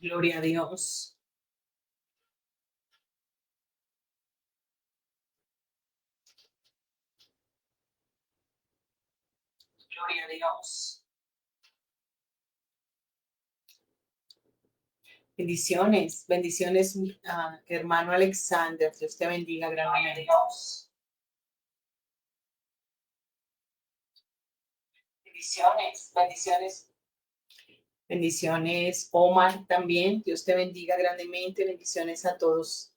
Gloria a Dios. Gloria a Dios. Bendiciones, bendiciones, hermano Alexander. Dios te bendiga grandemente. Bendiciones, bendiciones. Bendiciones, Omar también. Dios te bendiga grandemente. Bendiciones a todos.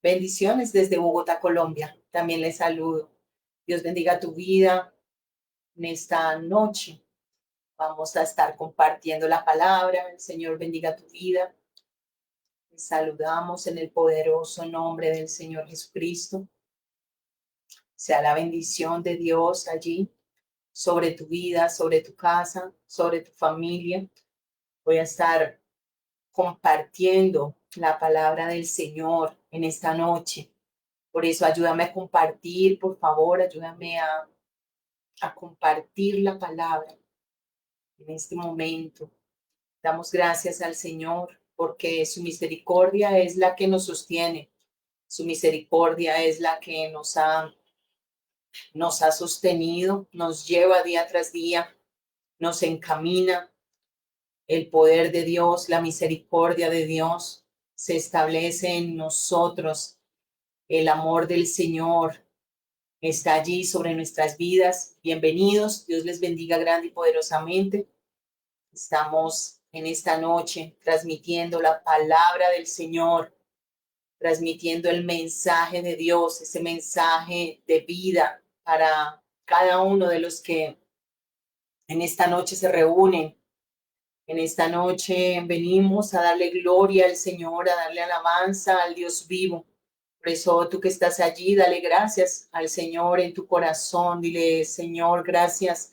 Bendiciones desde Bogotá, Colombia. También les saludo. Dios bendiga tu vida en esta noche. Vamos a estar compartiendo la palabra. El Señor bendiga tu vida. Les saludamos en el poderoso nombre del Señor Jesucristo. Sea la bendición de Dios allí sobre tu vida, sobre tu casa, sobre tu familia. Voy a estar compartiendo la palabra del Señor en esta noche. Por eso ayúdame a compartir, por favor, ayúdame a compartir la palabra en este momento. Damos gracias al Señor porque su misericordia es la que nos sostiene. Su misericordia es la que nos ha sostenido, nos lleva día tras día, nos encamina. El poder de Dios, la misericordia de Dios se establece en nosotros. El amor del Señor está allí sobre nuestras vidas. Bienvenidos, Dios les bendiga grande y poderosamente. Estamos en esta noche transmitiendo la palabra del Señor, transmitiendo el mensaje de Dios, ese mensaje de vida para cada uno de los que en esta noche se reúnen. En esta noche venimos a darle gloria al Señor, a darle alabanza al Dios vivo. Por eso tú que estás allí, dale gracias al Señor en tu corazón. Dile, Señor, gracias.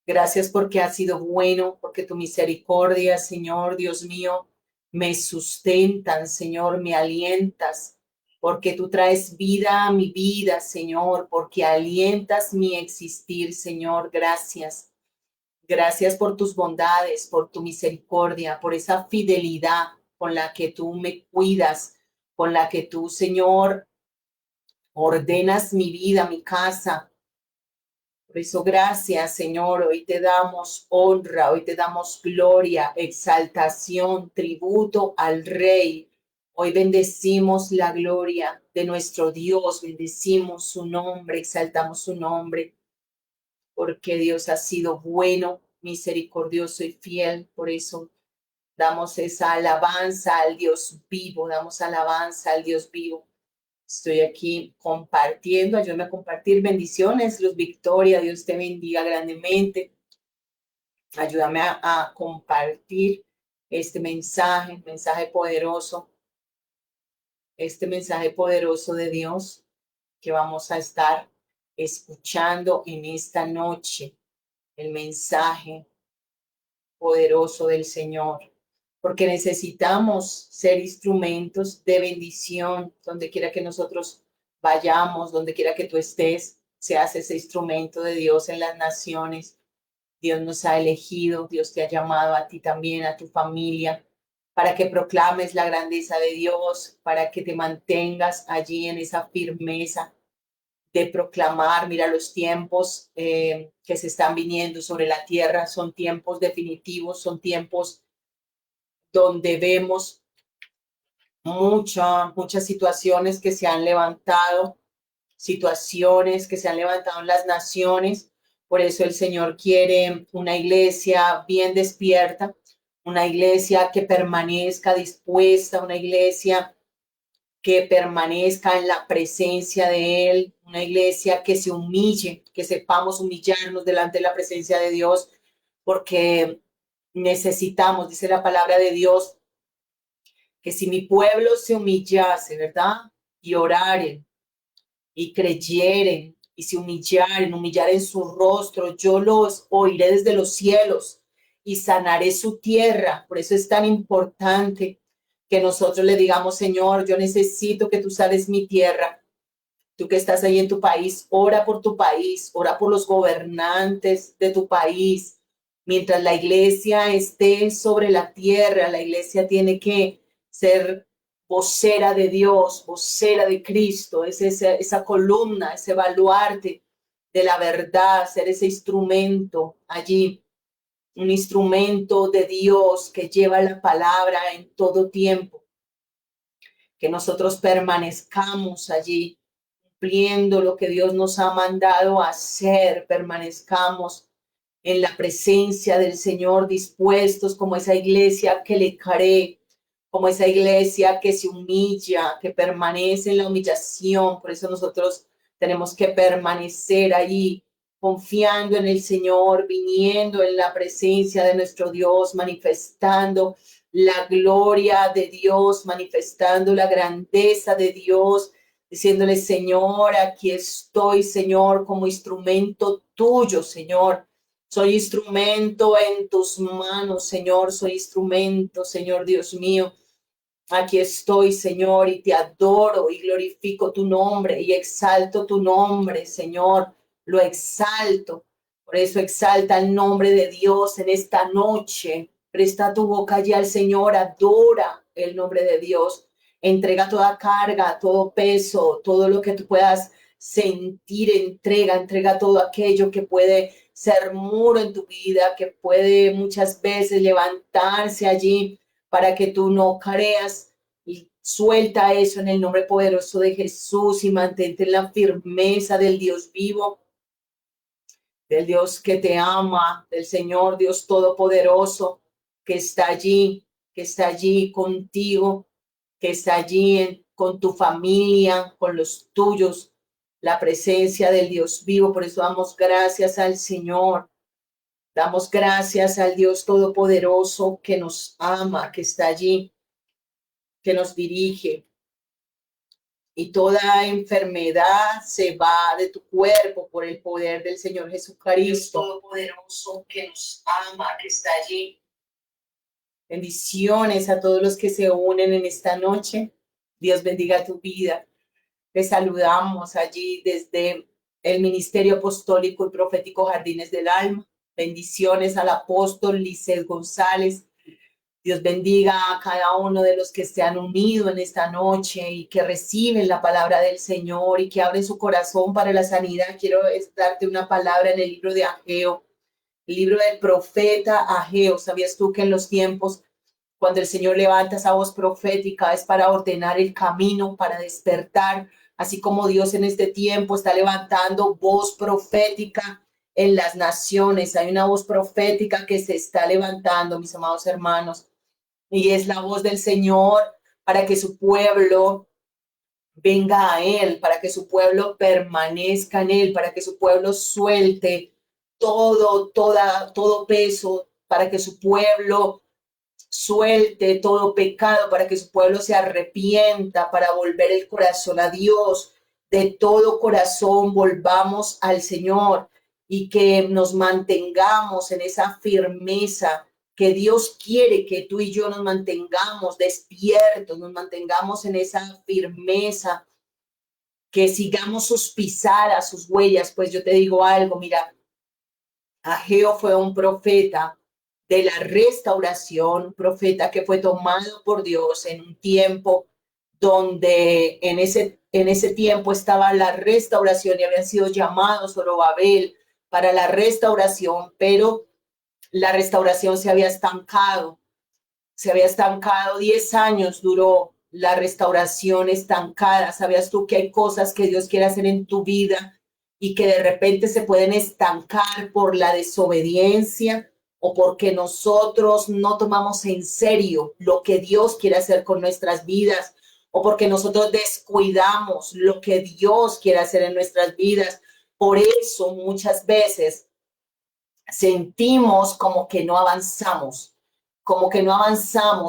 Gracias porque has sido bueno, porque tu misericordia, Señor, Dios mío, me sustentan, Señor, me alientas, porque tú traes vida a mi vida, Señor, porque alientas mi existir, Señor, gracias. Gracias por tus bondades, por tu misericordia, por esa fidelidad con la que tú me cuidas, con la que tú, Señor, ordenas mi vida, mi casa. Por eso, gracias, Señor. Hoy te damos honra, hoy te damos gloria, exaltación, tributo al Rey. Hoy bendecimos la gloria de nuestro Dios, bendecimos su nombre, exaltamos su nombre, porque Dios ha sido bueno, misericordioso y fiel. Por eso damos esa alabanza al Dios vivo, damos alabanza al Dios vivo. Estoy aquí compartiendo, ayúdame a compartir bendiciones, Luz Victoria, Dios te bendiga grandemente. Ayúdame a compartir este mensaje poderoso, este mensaje poderoso de Dios que vamos a estar escuchando en esta noche, el mensaje poderoso del Señor, porque necesitamos ser instrumentos de bendición donde quiera que nosotros vayamos, donde quiera que tú estés, seas ese instrumento de Dios en las naciones. Dios nos ha elegido, Dios te ha llamado a ti también, a tu familia, para que proclames la grandeza de Dios, para que te mantengas allí en esa firmeza de proclamar. Mira, los tiempos que se están viniendo sobre la tierra son tiempos definitivos, son tiempos donde vemos muchas situaciones que se han levantado, situaciones que se han levantado en las naciones. Por eso el Señor quiere una iglesia bien despierta, una iglesia que permanezca dispuesta, una iglesia que permanezca en la presencia de Él, una iglesia que se humille, que sepamos humillarnos delante de la presencia de Dios, porque necesitamos, dice la palabra de Dios, que si mi pueblo se humillase, ¿verdad? Y oraren y creyeren y se humillaren su rostro, yo los oiré desde los cielos y sanaré su tierra. Por eso es tan importante que nosotros le digamos, Señor, yo necesito que tú sanes mi tierra. Tú que estás ahí en tu país, ora por tu país, ora por los gobernantes de tu país. Mientras la iglesia esté sobre la tierra, la iglesia tiene que ser vocera de Dios, vocera de Cristo, es esa columna, ese baluarte de la verdad, ser ese instrumento allí, un instrumento de Dios que lleva la palabra en todo tiempo, que nosotros permanezcamos allí cumpliendo lo que Dios nos ha mandado a hacer, permanezcamos en la presencia del Señor, dispuestos como esa iglesia que le cree, como esa iglesia que se humilla, que permanece en la humillación. Por eso nosotros tenemos que permanecer allí, confiando en el Señor, viniendo en la presencia de nuestro Dios, manifestando la gloria de Dios, manifestando la grandeza de Dios, diciéndole, Señor, aquí estoy, Señor, como instrumento tuyo, Señor. Soy instrumento en tus manos, Señor, soy instrumento, Señor Dios mío. Aquí estoy, Señor, y te adoro y glorifico tu nombre y exalto tu nombre, Señor, lo exalto. Por eso exalta el nombre de Dios en esta noche. Presta tu boca allí al Señor, adora el nombre de Dios. Entrega toda carga, todo peso, todo lo que tú puedas sentir, entrega todo aquello que puede ser muro en tu vida, que puede muchas veces levantarse allí para que tú no creas, y suelta eso en el nombre poderoso de Jesús y mantente en la firmeza del Dios vivo, del Dios que te ama, del Señor Dios Todopoderoso, que está allí contigo, que está allí con tu familia, con los tuyos, la presencia del Dios vivo. Por eso damos gracias al Señor. Damos gracias al Dios Todopoderoso que nos ama, que está allí, que nos dirige. Y toda enfermedad se va de tu cuerpo por el poder del Señor Jesucristo. Dios Todopoderoso que nos ama, que está allí. Bendiciones a todos los que se unen en esta noche. Dios bendiga tu vida. Te saludamos allí desde el Ministerio Apostólico y Profético Jardines del Alma. Bendiciones al apóstol Lisset González. Dios bendiga a cada uno de los que se han unido en esta noche y que reciben la palabra del Señor y que abren su corazón para la sanidad. Quiero darte una palabra en el libro de Ageo, el libro del profeta Ageo. ¿Sabías tú que en los tiempos cuando el Señor levanta esa voz profética es para ordenar el camino, para despertar, así como Dios en este tiempo está levantando voz profética en las naciones? Hay una voz profética que se está levantando, mis amados hermanos, y es la voz del Señor para que su pueblo venga a Él, para que su pueblo permanezca en Él, para que su pueblo suelte todo peso, para que su pueblo suelte todo pecado, para que su pueblo se arrepienta, para volver el corazón a Dios. De todo corazón volvamos al Señor y que nos mantengamos en esa firmeza que Dios quiere que tú y yo nos mantengamos despiertos, nos mantengamos en esa firmeza, que sigamos sus pisadas, sus huellas. Pues yo te digo algo, mira, Ageo fue un profeta de la restauración, profeta que fue tomado por Dios en un tiempo donde en ese tiempo estaba la restauración y habían sido llamados Zorobabel para la restauración, pero la restauración se había estancado. 10 años duró la restauración estancada. ¿Sabías tú que hay cosas que Dios quiere hacer en tu vida y que de repente se pueden estancar por la desobediencia o porque nosotros no tomamos en serio lo que Dios quiere hacer con nuestras vidas, o porque nosotros descuidamos lo que Dios quiere hacer en nuestras vidas? Por eso muchas veces sentimos como que no avanzamos,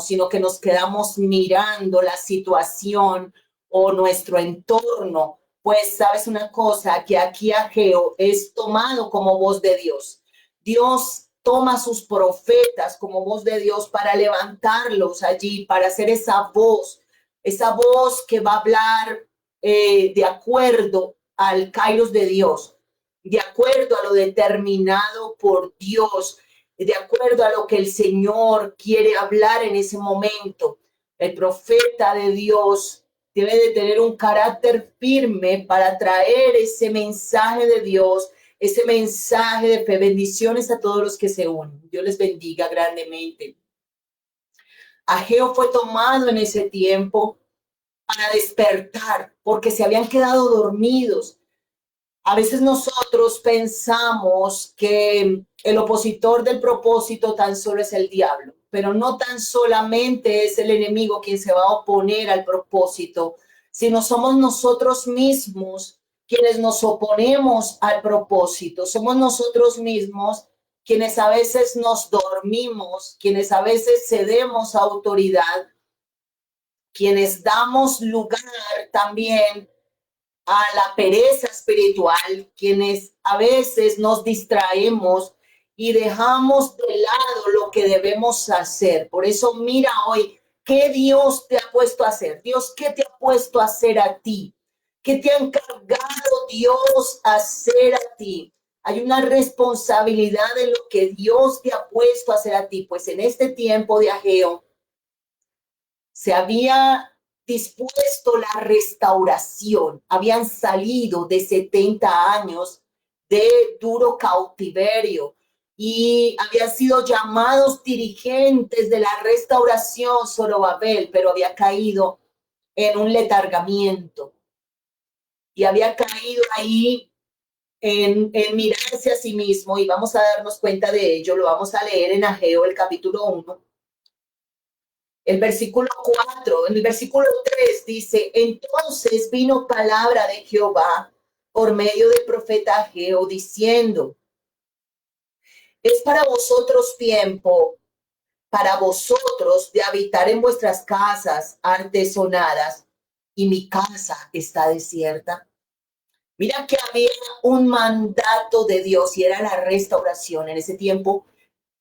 sino que nos quedamos mirando la situación o nuestro entorno. Pues sabes una cosa, que aquí Ageo es tomado como voz de Dios. Dios toma a sus profetas como voz de Dios para levantarlos allí, para hacer esa voz que va a hablar de acuerdo al kairos de Dios, de acuerdo a lo determinado por Dios. de acuerdo a lo que el Señor quiere hablar en ese momento. El profeta de Dios debe de tener un carácter firme para traer ese mensaje de Dios, ese mensaje de fe. Bendiciones a todos los que se unen. Dios les bendiga grandemente. Ageo fue tomado en ese tiempo para despertar, porque se habían quedado dormidos. A veces nosotros pensamos que el opositor del propósito tan solo es el diablo, pero no tan solamente es el enemigo quien se va a oponer al propósito, sino somos nosotros mismos quienes nos oponemos al propósito. Somos nosotros mismos quienes a veces nos dormimos, quienes a veces cedemos autoridad, quienes damos lugar también a la pereza espiritual, quienes a veces nos distraemos y dejamos de lado lo que debemos hacer. Por eso mira hoy, ¿qué Dios te ha puesto a hacer? Dios, ¿qué te ha puesto a hacer a ti? ¿Qué te ha encargado Dios a hacer a ti? Hay una responsabilidad en lo que Dios te ha puesto a hacer a ti. Pues en este tiempo de Ageo se había dispuesto la restauración, habían salido de 70 años de duro cautiverio y habían sido llamados dirigentes de la restauración Zorobabel, pero había caído en un letargamiento y había caído ahí en mirarse a sí mismo, y vamos a darnos cuenta de ello. Lo vamos a leer en Ageo, el capítulo 1. El versículo 4, en el versículo 3 dice: entonces vino palabra de Jehová por medio del profeta Ageo diciendo: es para vosotros tiempo, para vosotros de habitar en vuestras casas artesonadas, y mi casa está desierta. Mira que había un mandato de Dios y era la restauración. En ese tiempo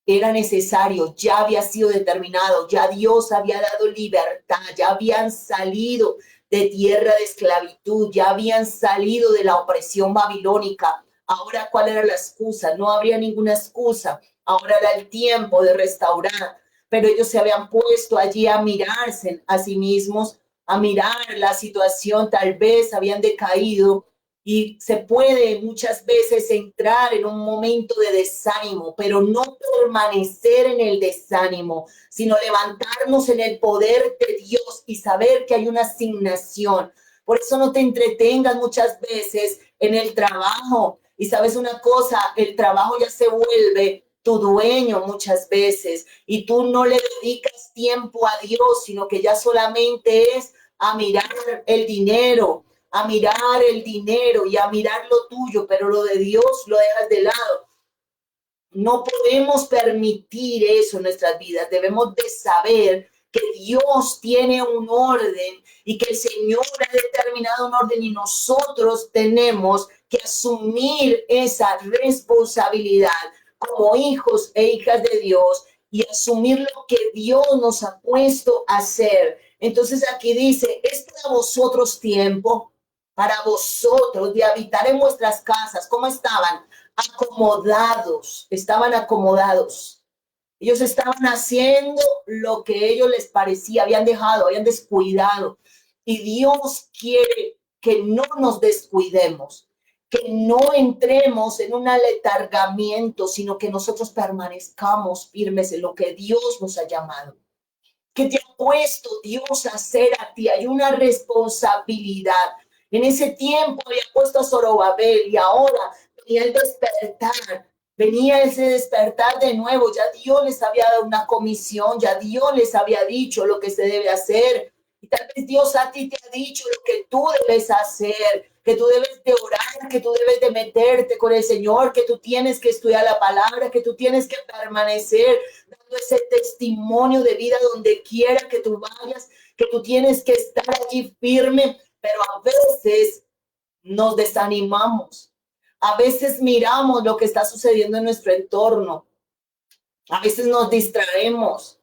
era necesario, ya había sido determinado, ya Dios había dado libertad, ya habían salido de tierra de esclavitud, ya habían salido de la opresión babilónica. Ahora, ¿cuál era la excusa? No habría ninguna excusa. Ahora era el tiempo de restaurar, pero ellos se habían puesto allí a mirarse a sí mismos, a mirar la situación, tal vez habían decaído, y se puede muchas veces entrar en un momento de desánimo, pero no permanecer en el desánimo, sino levantarnos en el poder de Dios y saber que hay una asignación. Por eso no te entretengas muchas veces en el trabajo. Y sabes una cosa, el trabajo ya se vuelve tu dueño muchas veces y tú no le dedicas tiempo a Dios, sino que ya solamente es a mirar el dinero, a mirar el dinero y a mirar lo tuyo, pero lo de Dios lo dejas de lado. No podemos permitir eso en nuestras vidas. Debemos de saber que Dios tiene un orden y que el Señor ha determinado un orden, y nosotros tenemos que asumir esa responsabilidad como hijos e hijas de Dios y asumir lo que Dios nos ha puesto a hacer. Entonces aquí dice: es para vosotros tiempo, para vosotros de habitar en vuestras casas. ¿Cómo estaban? Acomodados, estaban acomodados. Ellos estaban haciendo lo que a ellos les parecía, habían dejado, habían descuidado. Y Dios quiere que no nos descuidemos, que no entremos en un aletargamiento, sino que nosotros permanezcamos firmes en lo que Dios nos ha llamado. Que te ha puesto Dios a hacer a ti. Hay una responsabilidad. En ese tiempo había puesto a Zorobabel y ahora venía el despertar, venía ese despertar de nuevo. Ya Dios les había dado una comisión, ya Dios les había dicho lo que se debe hacer. Y tal vez Dios a ti te ha dicho lo que tú debes hacer, que tú debes de orar, que tú debes de meterte con el Señor, que tú tienes que estudiar la palabra, que tú tienes que permanecer dando ese testimonio de vida donde quiera que tú vayas, que tú tienes que estar allí firme, pero a veces nos desanimamos. A veces miramos lo que está sucediendo en nuestro entorno. A veces nos distraemos.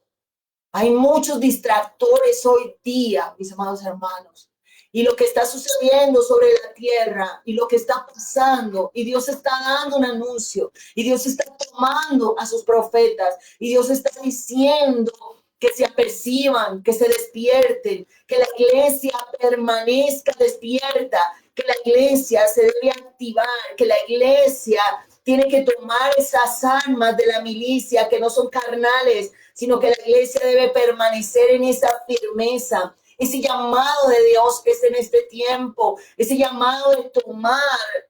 Hay muchos distractores hoy día, mis amados hermanos. y lo que está sucediendo sobre la tierra y lo que está pasando. Y Dios está dando un anuncio y Dios está tomando a sus profetas y Dios está diciendo que se aperciban, que se despierten, que la iglesia permanezca despierta, que la iglesia se debe activar, que la iglesia tiene que tomar esas armas de la milicia que no son carnales, sino que la iglesia debe permanecer en esa firmeza. Ese llamado de Dios es en este tiempo, ese llamado de tomar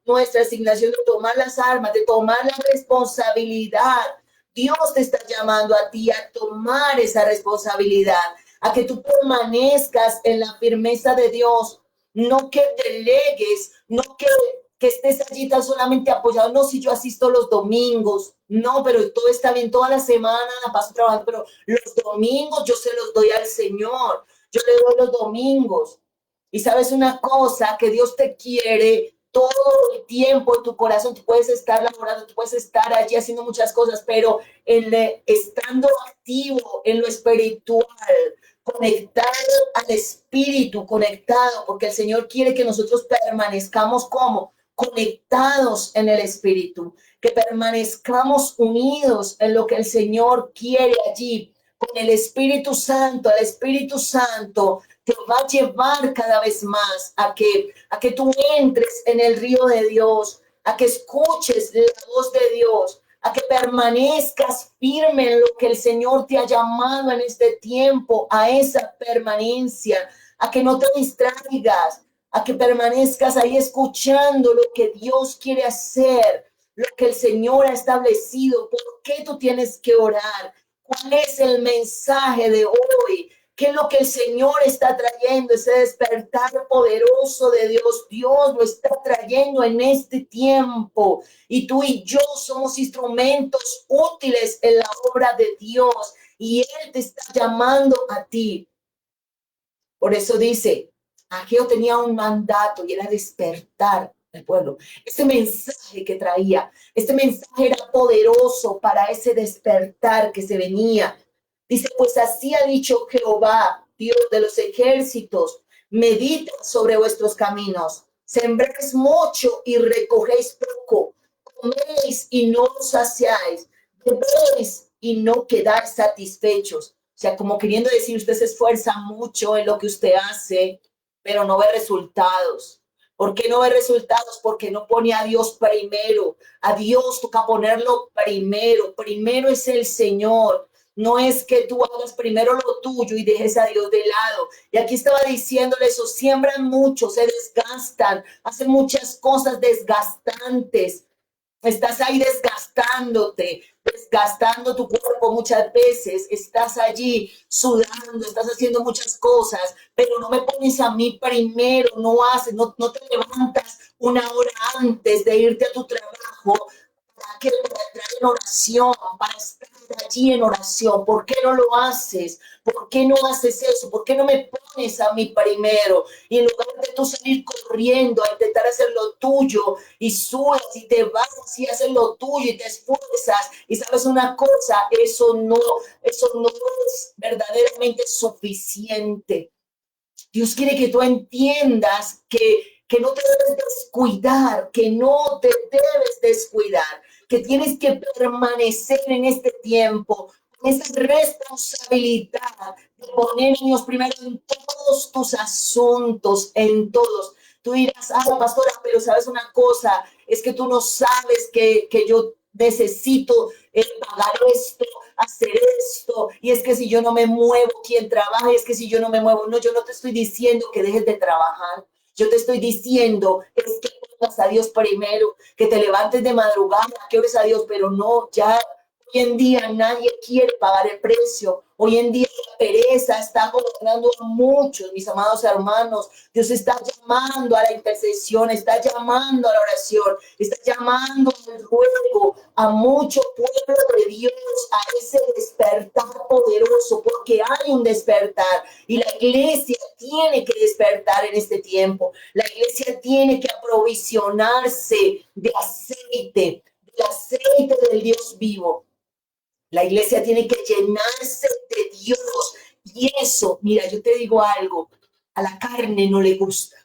nuestra asignación, de tomar las armas, de tomar la responsabilidad. Dios te está llamando a ti a tomar esa responsabilidad, a que tú permanezcas en la firmeza de Dios, no que delegues, no que estés allí tan solamente apoyado. No, si yo asisto los domingos, no, pero todo está bien, toda la semana la paso trabajando, pero los domingos yo se los doy al Señor, yo le doy los domingos. Y sabes una cosa, que Dios te quiere todo el tiempo en tu corazón. Tú puedes estar laborando, tú puedes estar allí haciendo muchas cosas, pero estando activo en lo espiritual, conectado al espíritu, conectado, porque el Señor quiere que nosotros permanezcamos como conectados en el espíritu, que permanezcamos unidos en lo que el Señor quiere allí, con el Espíritu Santo. El Espíritu Santo te va a llevar cada vez más a que tú entres en el río de Dios, a que escuches la voz de Dios, a que permanezcas firme en lo que el Señor te ha llamado en este tiempo, a esa permanencia, a que no te distraigas, a que permanezcas ahí escuchando lo que Dios quiere hacer, lo que el Señor ha establecido. ¿Por qué tú tienes que orar? ¿Cuál es el mensaje de hoy? ¿Qué es lo que el Señor está trayendo? Ese despertar poderoso de Dios. Dios lo está trayendo en este tiempo. Y tú y yo somos instrumentos útiles en la obra de Dios. Y Él te está llamando a ti. Por eso dice, Ageo tenía un mandato y era despertar al pueblo. Este mensaje que traía, este mensaje era poderoso para ese despertar que se venía. Dice, pues así ha dicho Jehová, Dios de los ejércitos, medita sobre vuestros caminos, sembráis mucho y recogéis poco, coméis y no os saciáis, bebéis y no quedáis satisfechos. O sea, como queriendo decir, usted se esfuerza mucho en lo que usted hace, pero no ve resultados. ¿Por qué no ve resultados? Porque no pone a Dios primero. A Dios toca ponerlo primero. Primero es el Señor. No es que tú hagas primero lo tuyo y dejes a Dios de lado. Y aquí estaba diciéndole eso, siembran mucho, se desgastan, hacen muchas cosas desgastantes. Estás ahí desgastándote, desgastando tu cuerpo muchas veces, estás allí sudando, estás haciendo muchas cosas, pero no me pones a mí primero, no haces, no te levantas una hora antes de irte a tu trabajo para entrar en oración, para estar allí en oración. ¿Por qué no lo haces? ¿Por qué no haces eso? ¿Por qué no me pones a mí primero? Y en lugar de tú salir corriendo a intentar hacer lo tuyo y subes y te vas y haces lo tuyo y te esfuerzas y sabes una cosa, eso no es verdaderamente suficiente. Dios quiere que tú entiendas que no te debes descuidar, que no te debes descuidar, que tienes que permanecer en este tiempo, con esa responsabilidad de poner a Dios primero en todos tus asuntos, en todos. Tú dirás, pastora, pero sabes una cosa, es que tú no sabes que yo necesito pagar esto, hacer esto, y es que si yo no me muevo, ¿quién trabaja? Y es que si yo no me muevo, no, yo no te estoy diciendo que dejes de trabajar, yo te estoy diciendo es que pongas a Dios primero, que te levantes de madrugada, que ores a Dios, pero no, ya hoy en día nadie quiere pagar el precio. Hoy en día la pereza está gobernando a muchos, mis amados hermanos. Dios está llamando a la intercesión, está llamando a la oración, está llamando al ruego a mucho pueblo de Dios, a ese despertar poderoso, porque hay un despertar y la iglesia tiene que despertar en este tiempo. La iglesia tiene que aprovisionarse de aceite, del aceite del Dios vivo. La iglesia tiene que llenarse de Dios. Y eso, mira, yo te digo algo, A la carne no le gusta.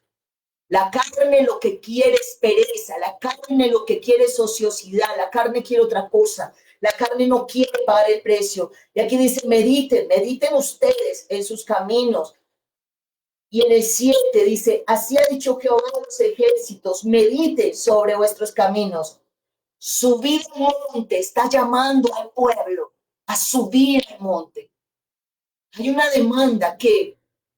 La carne lo que quiere es pereza, la carne lo que quiere es ociosidad, la carne quiere otra cosa, la carne no quiere pagar el precio. Y aquí dice, mediten ustedes en sus caminos. Y en el 7 dice, así ha dicho Jehová de los ejércitos, mediten sobre vuestros caminos. Subir al monte, está llamando al pueblo a subir al monte. Hay una demanda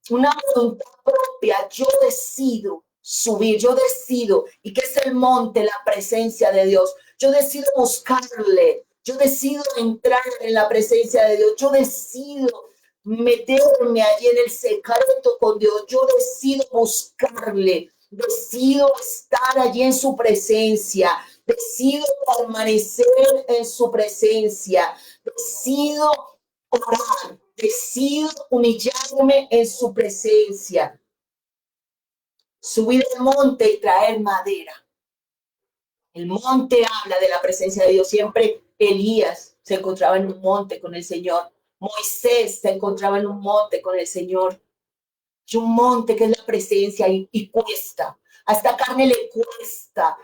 una voluntad propia, yo decido subir, yo decido, ¿y qué es el monte? La presencia de Dios. Yo decido buscarle, yo decido entrar en la presencia de Dios, yo decido meterme allí en el secreto con Dios, yo decido buscarle, decido estar allí en su presencia, decido permanecer en su presencia, decido orar, decido humillarme en su presencia, subir al monte y traer madera. El monte habla de la presencia de Dios. Siempre Elías se encontraba en un monte con el Señor. Moisés se encontraba en un monte con el Señor. Y un monte que es la presencia y cuesta. A esta carne le cuesta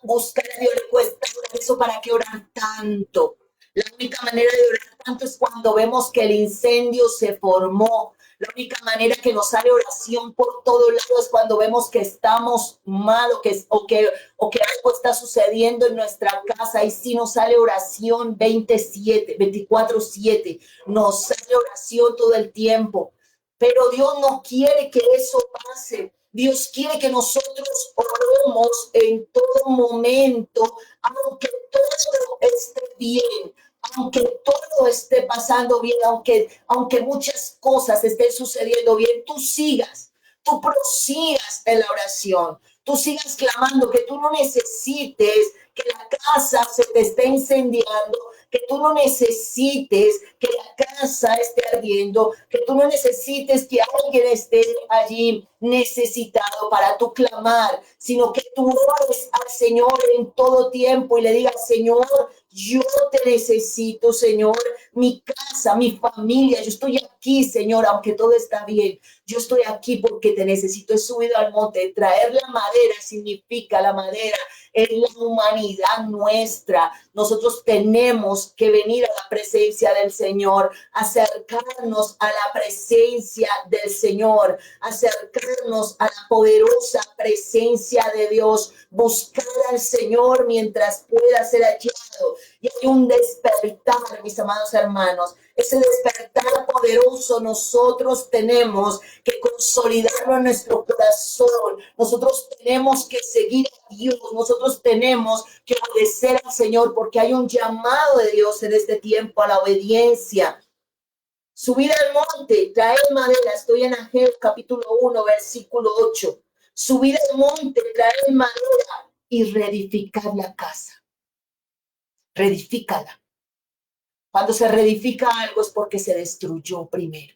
buscar a Dios, le cuesta orar. Eso, ¿para qué orar tanto? La única manera de orar tanto es cuando vemos que el incendio se formó. La única manera que nos sale oración por todos lados es cuando vemos que estamos mal o que algo está sucediendo en nuestra casa. Y sí nos sale oración 24/7. Nos sale oración todo el tiempo. Pero Dios no quiere que eso pase. Dios quiere que nosotros oremos en todo momento, aunque todo esté bien, aunque todo esté pasando bien, aunque muchas cosas estén sucediendo bien, tú prosigas en la oración, tú sigas clamando, que tú no necesites que la casa se te esté incendiando, que tú no necesites que la casa esté ardiendo, que tú no necesites que alguien esté allí necesitado para tu clamar, sino que tú ores al Señor en todo tiempo y le digas, Señor, yo te necesito, Señor, mi casa, mi familia, yo estoy aquí, Señor, aunque todo está bien, yo estoy aquí porque te necesito. He subido al monte. Traer la madera significa, la madera es la humanidad nuestra. Nosotros tenemos que venir a la presencia del Señor, acercarnos a la presencia del Señor, acercarnos a la poderosa presencia de Dios, buscar al Señor mientras pueda ser hallado. Y hay un despertar, mis amados hermanos. Ese despertar poderoso nosotros tenemos que consolidarlo en nuestro corazón. Nosotros tenemos que seguir a Dios. Nosotros tenemos que obedecer al Señor porque hay un llamado de Dios en este tiempo a la obediencia. Subir al monte, traer madera. Estoy en Ageo capítulo 1, versículo 8. Subir al monte, traer madera y reedificar la casa. Reedifícala. Cuando se reedifica algo es porque se destruyó primero.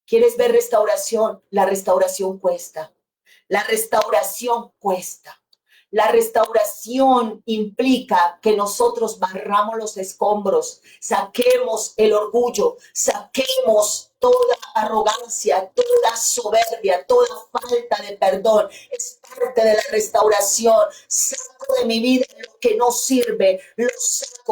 ¿Quieres ver restauración? La restauración cuesta. La restauración cuesta. La restauración implica que nosotros barramos los escombros, saquemos el orgullo, saquemos toda arrogancia, toda soberbia, toda falta de perdón. Es parte de la restauración. Saco de mi vida lo que no sirve,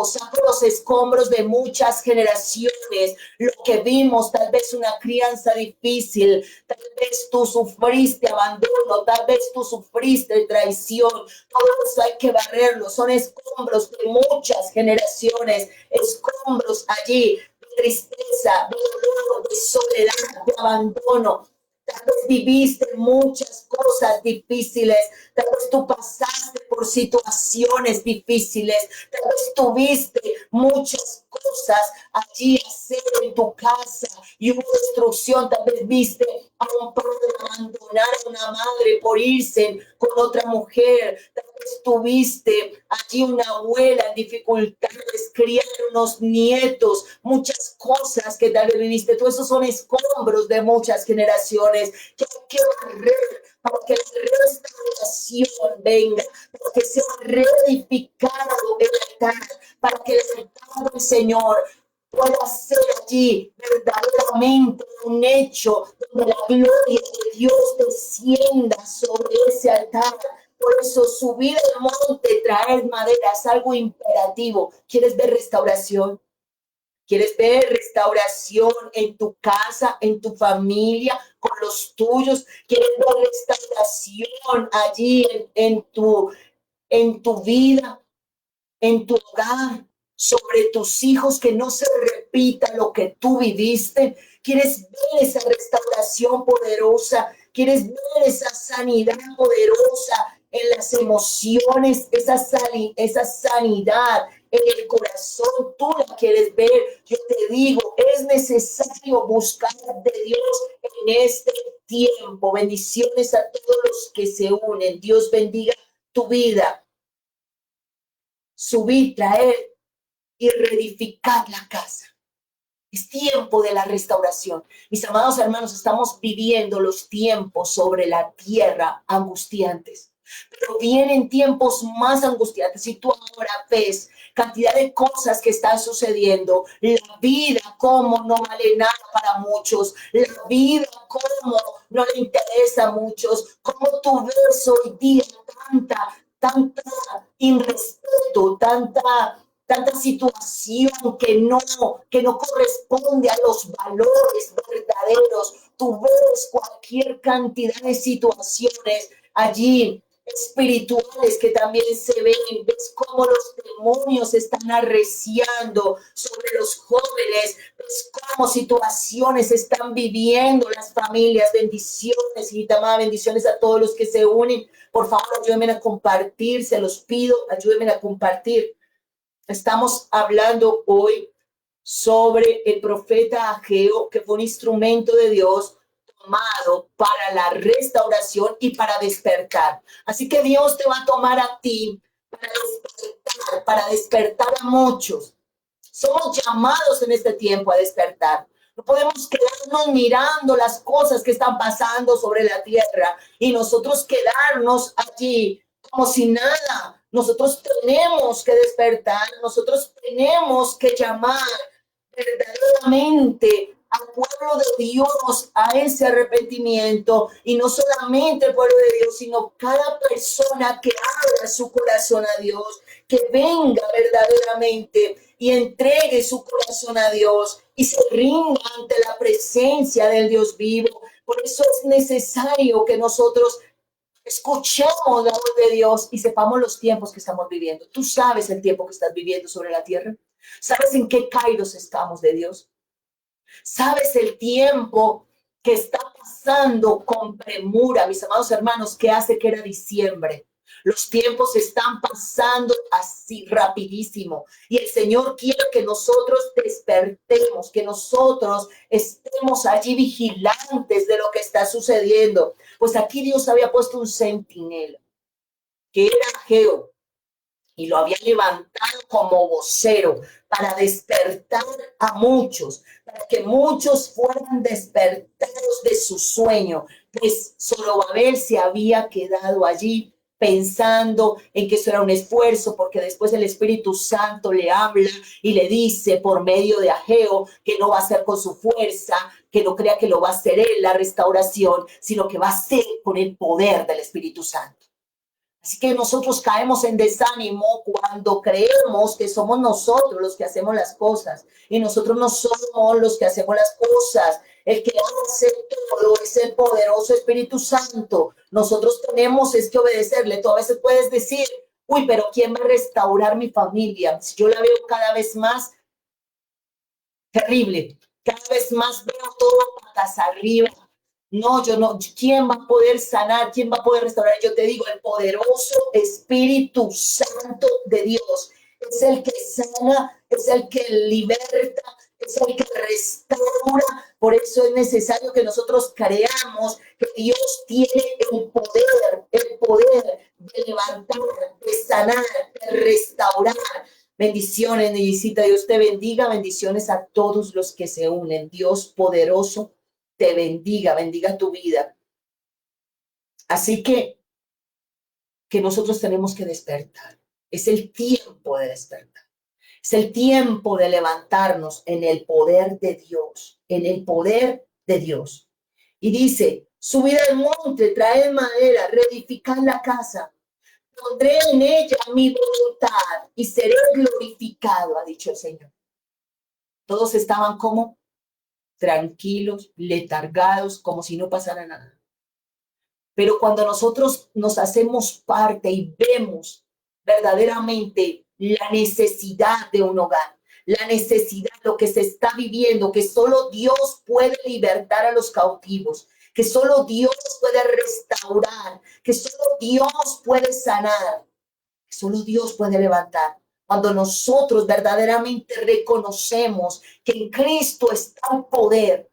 saco los escombros de muchas generaciones, lo que vimos, tal vez una crianza difícil, tal vez tú sufriste abandono, tal vez tú sufriste traición. Todo eso hay que barrerlo. Son escombros de muchas generaciones, escombros allí de tristeza, de dolor, de soledad, de abandono. Tal vez viviste muchas cosas difíciles, tal vez tú pasaste por situaciones difíciles, tal vez tuviste muchas cosas allí a hacer en tu casa y hubo destrucción, tal vez viste a un padre abandonar a una madre por irse con otra mujer, tal vez tuviste allí una abuela en dificultades, criar unos nietos, muchas cosas que tal vez viviste. Todos esos son escombros de muchas generaciones que hay que barrer para que la restauración venga, para que sea reedificado el altar, para que el altar del Señor pueda ser allí verdaderamente un hecho donde la gloria de Dios descienda sobre ese altar. Por eso subir al monte, traer madera es algo imperativo. ¿Quieres ver restauración? ¿Quieres ver restauración en tu casa, en tu familia, con los tuyos? ¿Quieres ver restauración allí en tu vida, en tu hogar, sobre tus hijos, que no se repita lo que tú viviste? ¿Quieres ver esa restauración poderosa? ¿Quieres ver esa sanidad poderosa en las emociones, esa sanidad en el corazón? Tú la quieres ver. Yo te digo, es necesario buscar de Dios en este tiempo. Bendiciones a todos los que se unen. Dios bendiga tu vida. Subir, traer y reedificar la casa. Es tiempo de la restauración. Mis amados hermanos, estamos viviendo los tiempos sobre la tierra angustiantes. Pero vienen tiempos más angustiantes. Si tú ahora ves cantidad de cosas que están sucediendo, la vida como no vale nada para muchos, la vida como no le interesa a muchos, como tú ves hoy día tanta irrespeto, tanta situación que no corresponde a los valores verdaderos. Tú ves cualquier cantidad de situaciones allí espirituales que también se ven, ves cómo los demonios están arreciando sobre los jóvenes, ves cómo situaciones están viviendo las familias. Bendiciones, y amada, bendiciones a todos los que se unen. Por favor, ayúdenme a compartir, se los pido, ayúdenme a compartir. Estamos hablando hoy sobre el profeta Ageo, que fue un instrumento de Dios tomado para la restauración y para despertar. Así que Dios te va a tomar a ti para despertar a muchos. Somos llamados en este tiempo a despertar. No podemos quedarnos mirando las cosas que están pasando sobre la tierra y nosotros quedarnos allí como si nada. Nosotros tenemos que despertar, nosotros tenemos que llamar verdaderamente al pueblo de Dios a ese arrepentimiento, y no solamente el pueblo de Dios, sino cada persona que abra su corazón a Dios, que venga verdaderamente y entregue su corazón a Dios y se rinda ante la presencia del Dios vivo. Por eso es necesario que nosotros escuchemos la voz de Dios y sepamos los tiempos que estamos viviendo. Tú sabes el tiempo que estás viviendo sobre la tierra. ¿Sabes en qué kairos estamos de Dios? ¿Sabes el tiempo que está pasando con premura, mis amados hermanos, que hace que era diciembre? Los tiempos están pasando así rapidísimo y el Señor quiere que nosotros despertemos, que nosotros estemos allí vigilantes de lo que está sucediendo. Pues aquí Dios había puesto un centinela, que era Ageo, y lo había levantado como vocero para despertar a muchos, para que muchos fueran despertados de su sueño, pues Zorobabel se había quedado allí pensando en que eso era un esfuerzo, porque después el Espíritu Santo le habla y le dice por medio de Ageo que no va a ser con su fuerza, que no crea que lo va a hacer él la restauración, sino que va a ser con el poder del Espíritu Santo. Así que nosotros caemos en desánimo cuando creemos que somos nosotros los que hacemos las cosas, y nosotros no somos los que hacemos las cosas. El que hace todo es el poderoso Espíritu Santo. Nosotros tenemos es que obedecerle. Tú a veces puedes decir, uy, pero ¿quién va a restaurar mi familia? Si yo la veo cada vez más terrible, cada vez más veo todo patas arriba. No, yo no. ¿Quién va a poder sanar? ¿Quién va a poder restaurar? Yo te digo, el poderoso Espíritu Santo de Dios es el que sana, es el que liberta, es el que restaura. Por eso es necesario que nosotros creamos que Dios tiene el poder de levantar, de sanar, de restaurar. Bendiciones, Nellicita. Dios te bendiga. Bendiciones a todos los que se unen. Dios poderoso te bendiga, bendiga tu vida. Así que nosotros tenemos que despertar. Es el tiempo de despertar. Es el tiempo de levantarnos en el poder de Dios, en el poder de Dios. Y dice, subid al monte, traed madera, reedificad la casa, pondré en ella mi voluntad y seré glorificado, ha dicho el Señor. Todos estaban como tranquilos, letargados, como si no pasara nada. Pero cuando nosotros nos hacemos parte y vemos verdaderamente la necesidad de un hogar, la necesidad, lo que se está viviendo, que solo Dios puede libertar a los cautivos, que solo Dios puede restaurar, que solo Dios puede sanar, que solo Dios puede levantar. Cuando nosotros verdaderamente reconocemos que en Cristo está el poder,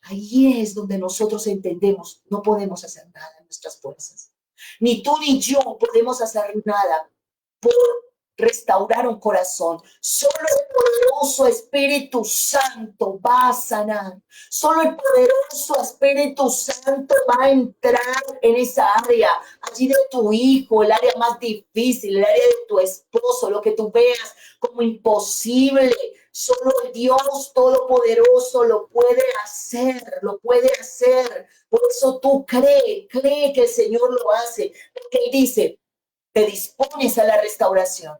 ahí es donde nosotros entendemos, no podemos hacer nada en nuestras fuerzas. Ni tú ni yo podemos hacer nada por restaurar un corazón. Solo el poderoso Espíritu Santo va a sanar. Solo el poderoso Espíritu Santo va a entrar en esa área, allí de tu hijo, el área más difícil, el área de tu esposo, lo que tú veas como imposible. Solo el Dios Todopoderoso lo puede hacer, lo puede hacer. Por eso tú cree que el Señor lo hace. Porque Él dice, te dispones a la restauración,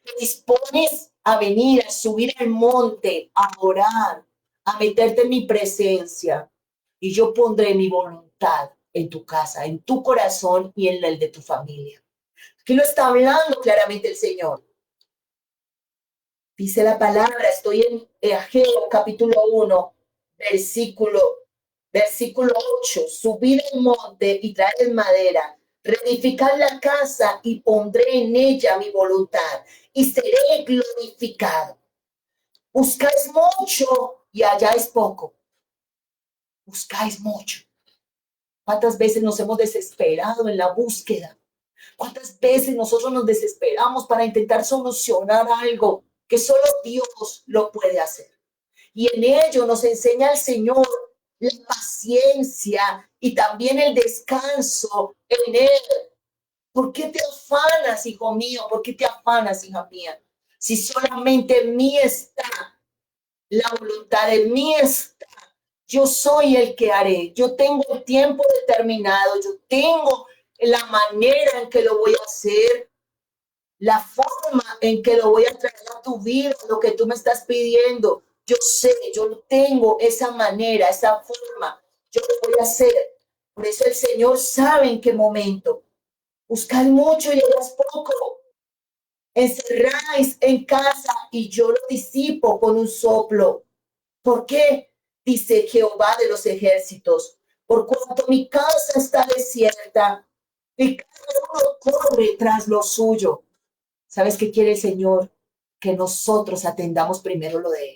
te dispones a venir, a subir al monte, a orar, a meterte en mi presencia. Y yo pondré mi voluntad en tu casa, en tu corazón y en el de tu familia. Aquí lo está hablando claramente el Señor. Dice la palabra, estoy en Ageo capítulo 1, versículo 8. Subid al monte y traed madera, reedificad la casa y pondré en ella mi voluntad y seré glorificado. Buscáis mucho y halláis poco. Buscáis mucho. ¿Cuántas veces nos hemos desesperado en la búsqueda? ¿Cuántas veces nosotros nos desesperamos para intentar solucionar algo que solo Dios lo puede hacer? Y en ello nos enseña el Señor la paciencia y también el descanso en Él. ¿Por qué te afanas, hijo mío? ¿Por qué te afanas, hija mía? Si solamente en mí está la voluntad, en mí está. Yo soy el que haré. Yo tengo el tiempo determinado. Yo tengo la manera en que lo voy a hacer, la forma en que lo voy a traer a tu vida, lo que tú me estás pidiendo. Yo sé, yo tengo esa manera, esa forma. Yo lo voy a hacer. Por eso el Señor sabe en qué momento. Buscad mucho y halláis poco. Encerráis en casa y yo lo disipo con un soplo. ¿Por qué? Dice Jehová de los ejércitos. Por cuanto mi casa está desierta y cada uno corre tras lo suyo. ¿Sabes qué quiere el Señor? Que nosotros atendamos primero lo de Él.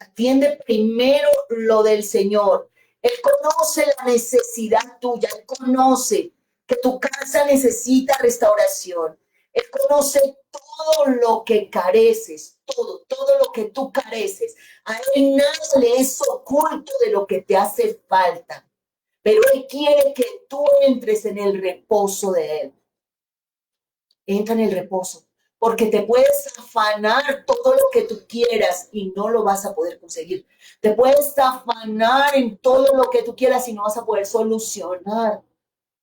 Atiende primero lo del Señor. Él conoce la necesidad tuya. Él conoce que tu casa necesita restauración. Él conoce todo lo que careces, todo lo que tú careces. A Él nada le es oculto de lo que te hace falta. Pero Él quiere que tú entres en el reposo de Él. Entra en el reposo, porque te puedes afanar todo lo que tú quieras y no lo vas a poder conseguir. Te puedes afanar en todo lo que tú quieras y no vas a poder solucionar.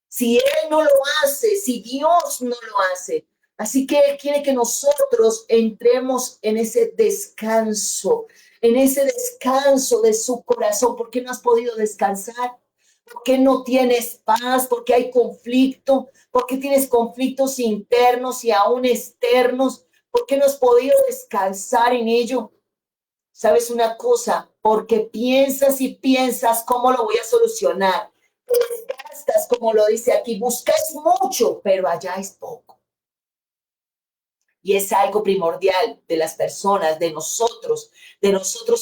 Si Él no lo hace, si Dios no lo hace. Así que Él quiere que nosotros entremos en ese descanso de su corazón. ¿Por qué no has podido descansar? ¿Por qué no tienes paz? ¿Por qué hay conflicto? ¿Por qué tienes conflictos internos y aún externos? ¿Por qué no has podido descansar en ello? ¿Sabes una cosa? Porque piensas y piensas cómo lo voy a solucionar. Te desgastas, como lo dice aquí, buscas mucho, pero allá es poco. Y es algo primordial de las personas, de nosotros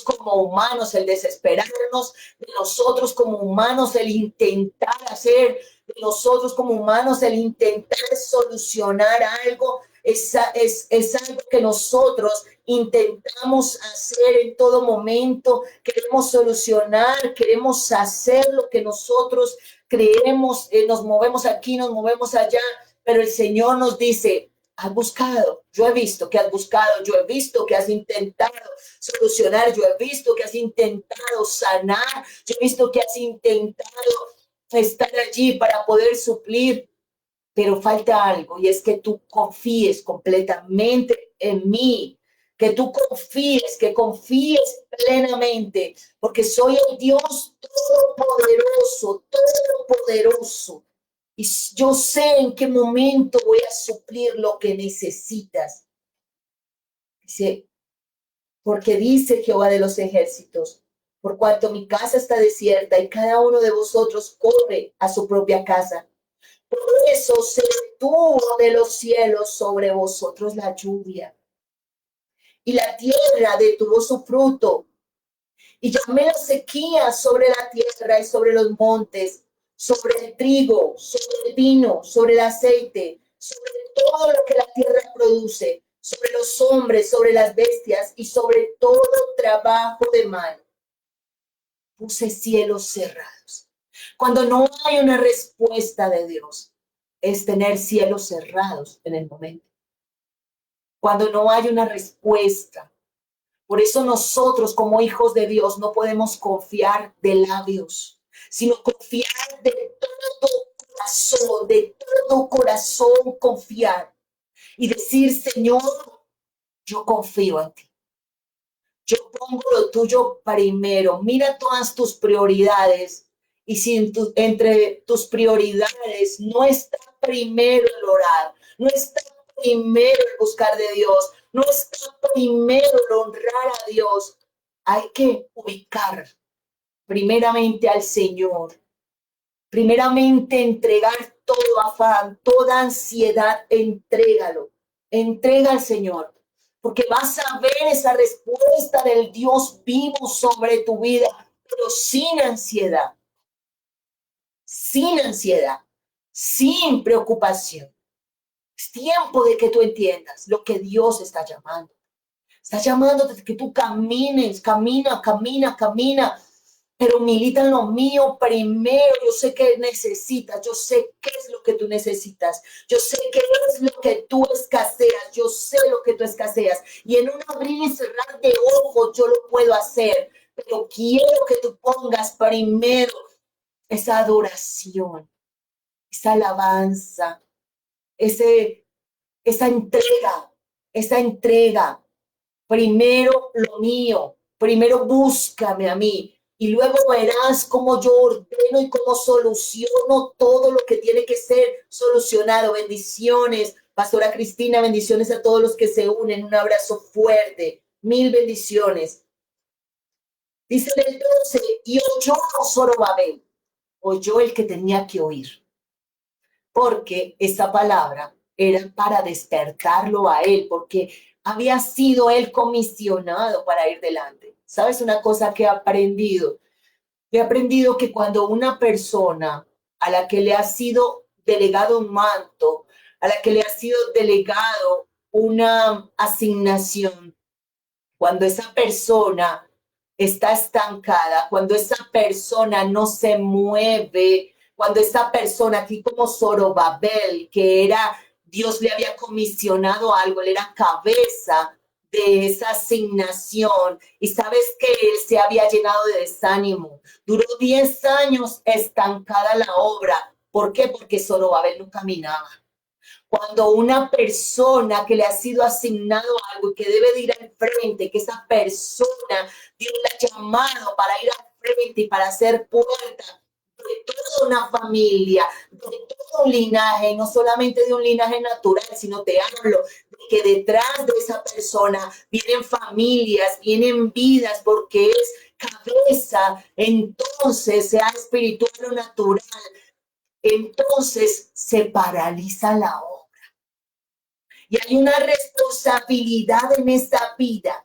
como humanos, el desesperarnos, de nosotros como humanos, el intentar hacer, de nosotros como humanos, el intentar solucionar algo, es algo que nosotros intentamos hacer en todo momento, queremos solucionar, queremos hacer lo que nosotros creemos, nos movemos aquí, nos movemos allá, pero el Señor nos dice, Has buscado, yo he visto que has buscado, yo he visto que has intentado solucionar, yo he visto que has intentado sanar, yo he visto que has intentado estar allí para poder suplir, pero falta algo y es que tú confíes completamente en mí, que tú confíes, que confíes plenamente, porque soy el Dios todopoderoso, todopoderoso. Y yo sé en qué momento voy a suplir lo que necesitas. Dice, porque dice Jehová de los ejércitos, por cuanto mi casa está desierta y cada uno de vosotros corre a su propia casa. Por eso se detuvo de los cielos sobre vosotros la lluvia, y la tierra detuvo su fruto, y llamé la sequía sobre la tierra y sobre los montes, sobre el trigo, sobre el vino, sobre el aceite, sobre todo lo que la tierra produce, sobre los hombres, sobre las bestias y sobre todo trabajo de mano. Puse cielos cerrados. Cuando no hay una respuesta de Dios, es tener cielos cerrados en el momento. Cuando no hay una respuesta. Por eso nosotros como hijos de Dios no podemos confiar de labios, sino confiar de todo corazón confiar y decir, Señor, yo confío en ti. Yo pongo lo tuyo primero. Mira todas tus prioridades. Y si entre tus prioridades no está primero el orar, no está primero el buscar de Dios, no está primero el honrar a Dios, hay que ubicar primeramente al Señor. Primeramente entregar todo afán, toda ansiedad, entrégalo. Entrega al Señor. Porque vas a ver esa respuesta del Dios vivo sobre tu vida, pero sin ansiedad, sin preocupación. Es tiempo de que tú entiendas lo que Dios está llamando. Está llamando de que tú camines, camina, pero milita en lo mío primero. Yo sé qué necesitas, yo sé qué es lo que tú necesitas, yo sé qué es lo que tú escaseas, yo sé lo que tú escaseas. Y en un abrir y cerrar de ojos yo lo puedo hacer, pero quiero que tú pongas primero esa adoración, esa alabanza, esa entrega. Primero lo mío, primero búscame a mí y luego verás cómo yo ordeno y cómo soluciono todo lo que tiene que ser solucionado. Bendiciones, Pastora Cristina, bendiciones a todos los que se unen. Un abrazo fuerte, mil bendiciones. Dice el 12, y oyó Zorobabel, oyó el que tenía que oír, porque esa palabra era para despertarlo a él, porque había sido él comisionado para ir delante. ¿Sabes una cosa que he aprendido? He aprendido que cuando una persona a la que le ha sido delegado un manto, a la que le ha sido delegado una asignación, cuando esa persona está estancada, cuando esa persona no se mueve, cuando esa persona, aquí como Zorobabel, que era, Dios le había comisionado algo, él era cabeza de esa asignación y sabes que él se había llenado de desánimo. Duró 10 años estancada la obra. ¿Por qué? Porque Zorobabel no caminaba. Cuando una persona que le ha sido asignado algo y que debe de ir al frente, que esa persona Dios le ha llamado para ir al frente y para hacer puerta de toda una familia, de todo un linaje, no solamente de un linaje natural, sino te hablo de que detrás de esa persona vienen familias, vienen vidas, porque es cabeza, entonces sea espiritual o natural, entonces se paraliza la obra. Y hay una responsabilidad en esta vida.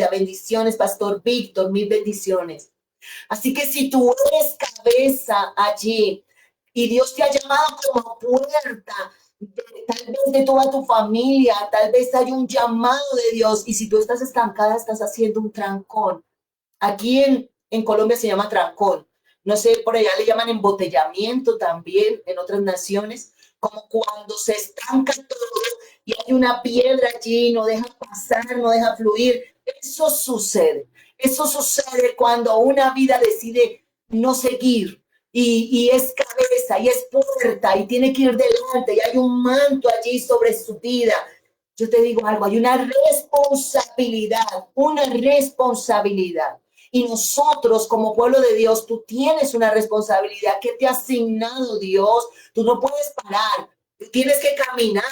Bendiciones, Pastor Víctor, mil bendiciones. Así que si tú eres cabeza allí y Dios te ha llamado como puerta, tal vez de toda tu familia, tal vez hay un llamado de Dios y si tú estás estancada, estás haciendo un trancón. Aquí en Colombia se llama trancón. No sé, por allá le llaman embotellamiento también en otras naciones, como cuando se estanca todo y hay una piedra allí, no deja pasar, no deja fluir. Eso sucede. Eso sucede cuando una vida decide no seguir y es cabeza y es puerta y tiene que ir delante y hay un manto allí sobre su vida. Yo te digo algo, hay una responsabilidad, una responsabilidad. Y nosotros como pueblo de Dios, tú tienes una responsabilidad que te ha asignado Dios. Tú no puedes parar, tú tienes que caminar,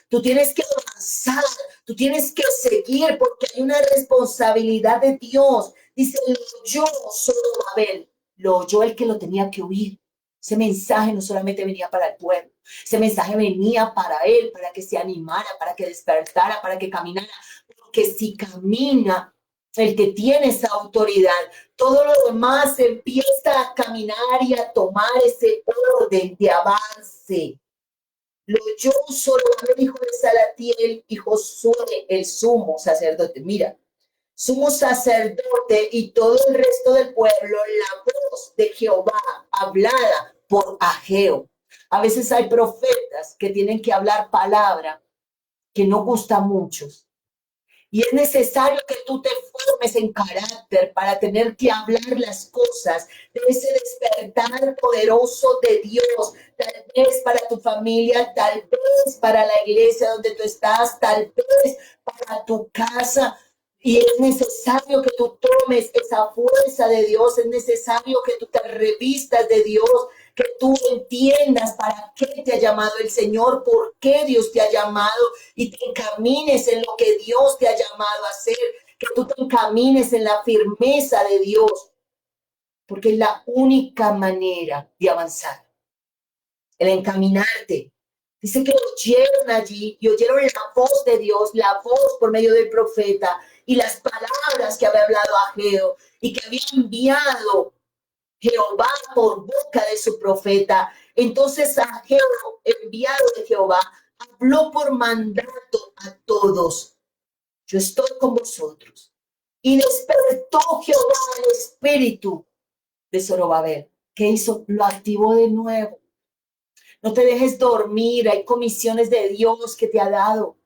tú tienes que avanzar, tú tienes que seguir porque hay una responsabilidad de Dios. Dice, lo oyó Zorobabel, lo oyó el que lo tenía que oír. Ese mensaje no solamente venía para el pueblo, ese mensaje venía para él, para que se animara, para que despertara, para que caminara. Porque si camina el que tiene esa autoridad, todo lo demás empieza a caminar y a tomar ese orden de avance. Lo oyó Zorobabel, hijo de Salatiel, y Josué, el sumo sacerdote. Mira, sumo sacerdote y todo el resto del pueblo, la voz de Jehová hablada por Ageo. A veces hay profetas que tienen que hablar palabra que no gusta a muchos. Y es necesario que tú te formes en carácter para tener que hablar las cosas de ese despertar poderoso de Dios, tal vez para tu familia, tal vez para la iglesia donde tú estás, tal vez para tu casa. Y es necesario que tú tomes esa fuerza de Dios, es necesario que tú te revistas de Dios, que tú entiendas para qué te ha llamado el Señor, por qué Dios te ha llamado y te encamines en lo que Dios te ha llamado a hacer, que tú te encamines en la firmeza de Dios, porque es la única manera de avanzar, el encaminarte. Dice que oyeron allí y oyeron la voz de Dios, la voz por medio del profeta y las palabras que había hablado Ageo y que había enviado Jehová por boca de su profeta. Entonces Ageo, enviado de Jehová, habló por mandato a todos. Yo estoy con vosotros. Y despertó Jehová el espíritu de Zorobabel. ¿Qué hizo? Lo activó de nuevo. No te dejes dormir, hay comisiones de Dios que te ha dado.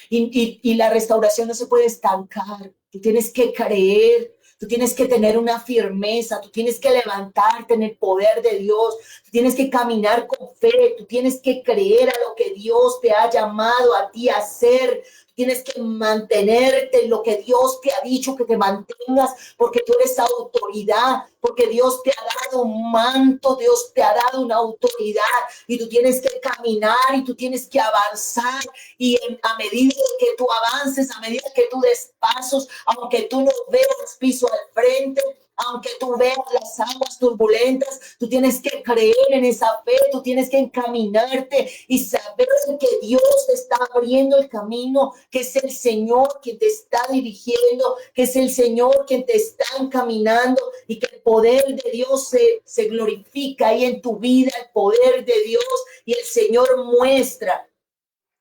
Y la restauración no se puede estancar. Tú tienes que creer, tú tienes que tener una firmeza, tú tienes que levantarte en el poder de Dios, tú tienes que caminar con fe, tú tienes que creer a lo que Dios te ha llamado a ti a hacer. Tienes que mantenerte en lo que Dios te ha dicho que te mantengas, porque tú eres autoridad, porque Dios te ha dado un manto, Dios te ha dado una autoridad y tú tienes que caminar y tú tienes que avanzar y a medida que tú avances, a medida que tú des pasos, aunque tú no veas piso al frente, aunque tú veas las aguas turbulentas, tú tienes que creer en esa fe, tú tienes que encaminarte y saber que Dios te está abriendo el camino, que es el Señor quien te está dirigiendo, que es el Señor quien te está encaminando y que el poder de Dios se glorifica ahí en tu vida, el poder de Dios, y el Señor muestra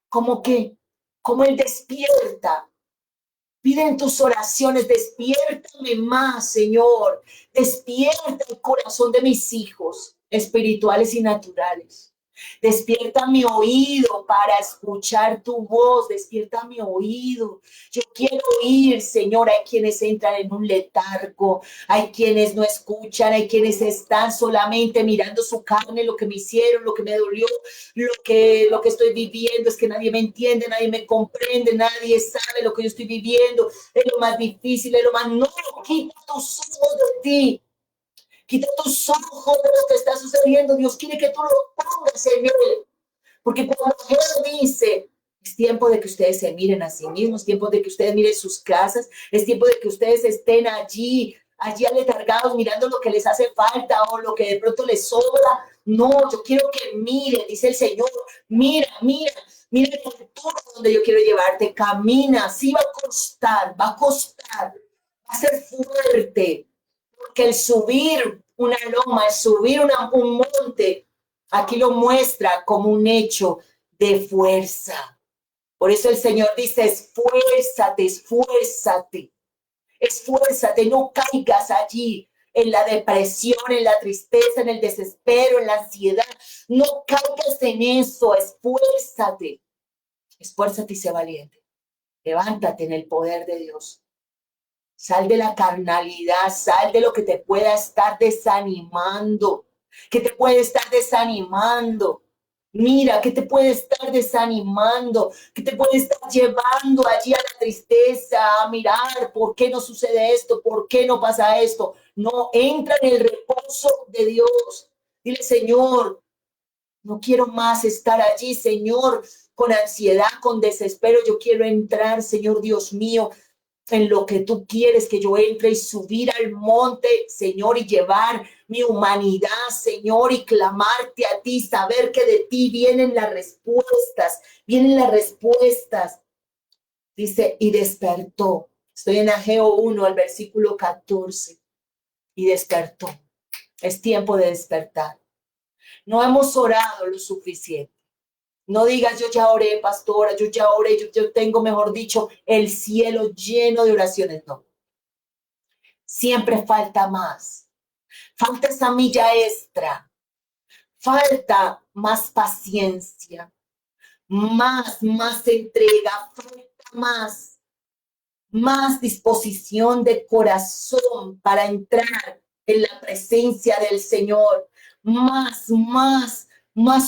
como Él despierta. Pide en tus oraciones, despiértame más, Señor. Despierta el corazón de mis hijos espirituales y naturales. Despierta mi oído para escuchar tu voz. Despierta mi oído. Yo quiero oír, Señor. Hay quienes entran en un letargo. Hay quienes no escuchan. Hay quienes están solamente mirando su carne, lo que me hicieron, lo que me dolió, lo que estoy viviendo. Es que nadie me entiende, nadie me comprende, nadie sabe lo que yo estoy viviendo. Es lo más difícil, es lo más... No, quita tus ojos de ti. Quita tus ojos de lo que está sucediendo. Dios quiere que tú lo pongas en él. Porque cuando Él dice, es tiempo de que ustedes se miren a sí mismos, es tiempo de que ustedes miren sus casas, es tiempo de que ustedes estén allí aletargados mirando lo que les hace falta o lo que de pronto les sobra. No, yo quiero que miren, dice el Señor, mira el futuro donde yo quiero llevarte, camina, sí va a costar, va a ser fuerte, porque el subir una loma, el subir un monte, aquí lo muestra como un hecho de fuerza. Por eso el Señor dice, esfuérzate, esfuérzate, esfuérzate, no caigas allí en la depresión, en la tristeza, en el desespero, en la ansiedad. No caigas en eso, esfuérzate. Esfuérzate y sé valiente. Levántate en el poder de Dios. Sal de la carnalidad, sal de lo que te pueda estar desanimando, que te puede estar desanimando. Mira, que te puede estar desanimando, que te puede estar llevando allí a la tristeza, a mirar por qué no sucede esto, por qué no pasa esto. No, entra en el reposo de Dios. Dile, Señor, no quiero más estar allí, Señor, con ansiedad, con desespero. Yo quiero entrar, Señor Dios mío, en lo que tú quieres que yo entre y subir al monte, Señor, y llevar mi humanidad, Señor, y clamarte a ti, saber que de ti vienen las respuestas, vienen las respuestas. Dice, y despertó. Estoy en Ageo 1, al versículo 14. Y despertó. Es tiempo de despertar. No hemos orado lo suficiente. No digas, yo ya oré, pastora, yo ya oré, yo tengo, mejor dicho, el cielo lleno de oraciones. No. Siempre falta más. Falta esa milla extra. Falta más paciencia. Más entrega. Falta más disposición de corazón para entrar en la presencia del Señor. Más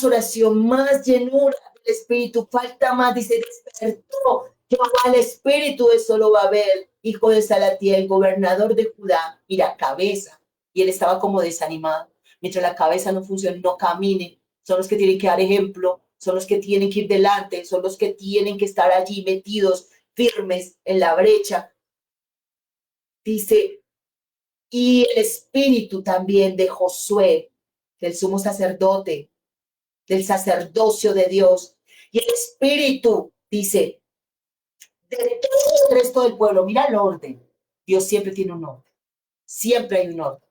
oración, más llenura del Espíritu. Falta más, dice, despertó. Jehová al Espíritu, eso lo va a ver. Hijo de Salatiel, gobernador de Judá, mira, cabeza. Y él estaba como desanimado. Mientras la cabeza no funcione, no camine. Son los que tienen que dar ejemplo, son los que tienen que ir delante, son los que tienen que estar allí metidos firmes en la brecha. Dice, y el espíritu también de Josué, del sumo sacerdote, del sacerdocio de Dios. Y el espíritu, dice, de todo el resto del pueblo. Mira el orden. Dios siempre tiene un orden. Siempre hay un orden.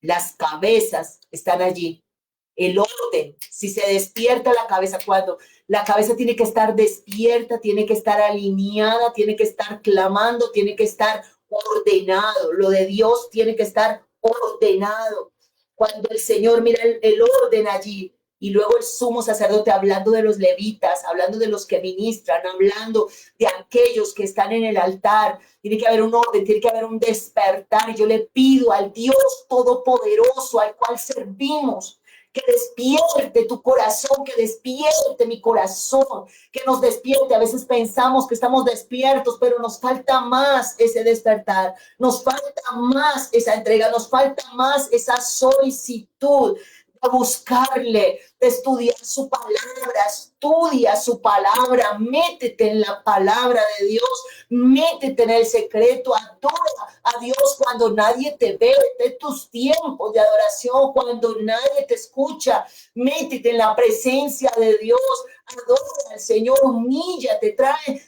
Las cabezas están allí. El orden, si se despierta la cabeza, cuando la cabeza tiene que estar despierta, tiene que estar alineada, tiene que estar clamando, tiene que estar ordenado. Lo de Dios tiene que estar ordenado. Cuando el Señor mira el orden allí, y luego el sumo sacerdote hablando de los levitas, hablando de los que ministran, hablando de aquellos que están en el altar, tiene que haber un orden, tiene que haber un despertar. Y yo le pido al Dios Todopoderoso al cual servimos, que despierte tu corazón, que despierte mi corazón, que nos despierte. A veces pensamos que estamos despiertos, pero nos falta más ese despertar, nos falta más esa entrega, nos falta más esa solicitud de buscarle, de estudiar su palabra. Estudia su palabra, métete en la palabra de Dios, métete en el secreto, adora a Dios cuando nadie te ve, de tus tiempos de adoración, cuando nadie te escucha, métete en la presencia de Dios, adora al Señor, humíllate, trae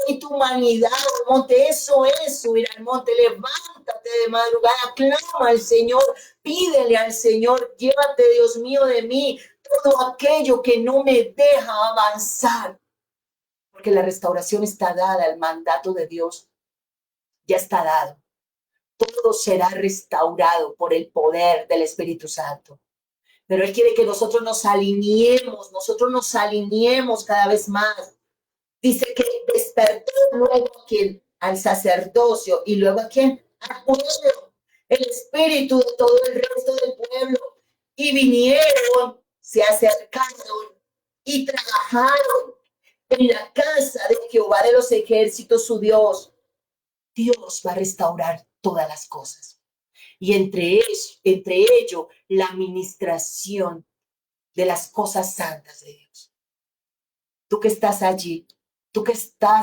ahí tu humanidad al monte. Eso es subir al monte. Levántate de madrugada, clama al Señor, pídele al Señor, llévate, Dios mío, de mí todo aquello que no me deja avanzar, porque la restauración está dada, el mandato de Dios ya está dado. Todo será restaurado por el poder del Espíritu Santo. Pero Él quiere que nosotros nos alineemos cada vez más. Dice que despertó luego a quien, al sacerdocio, y luego a quien, al pueblo, el espíritu de todo el resto del pueblo. Y vinieron, se acercaron y trabajaron en la casa de Jehová de los ejércitos, su Dios. Dios va a restaurar todas las cosas. Y entre ello, la administración de las cosas santas de Dios. Tú que estás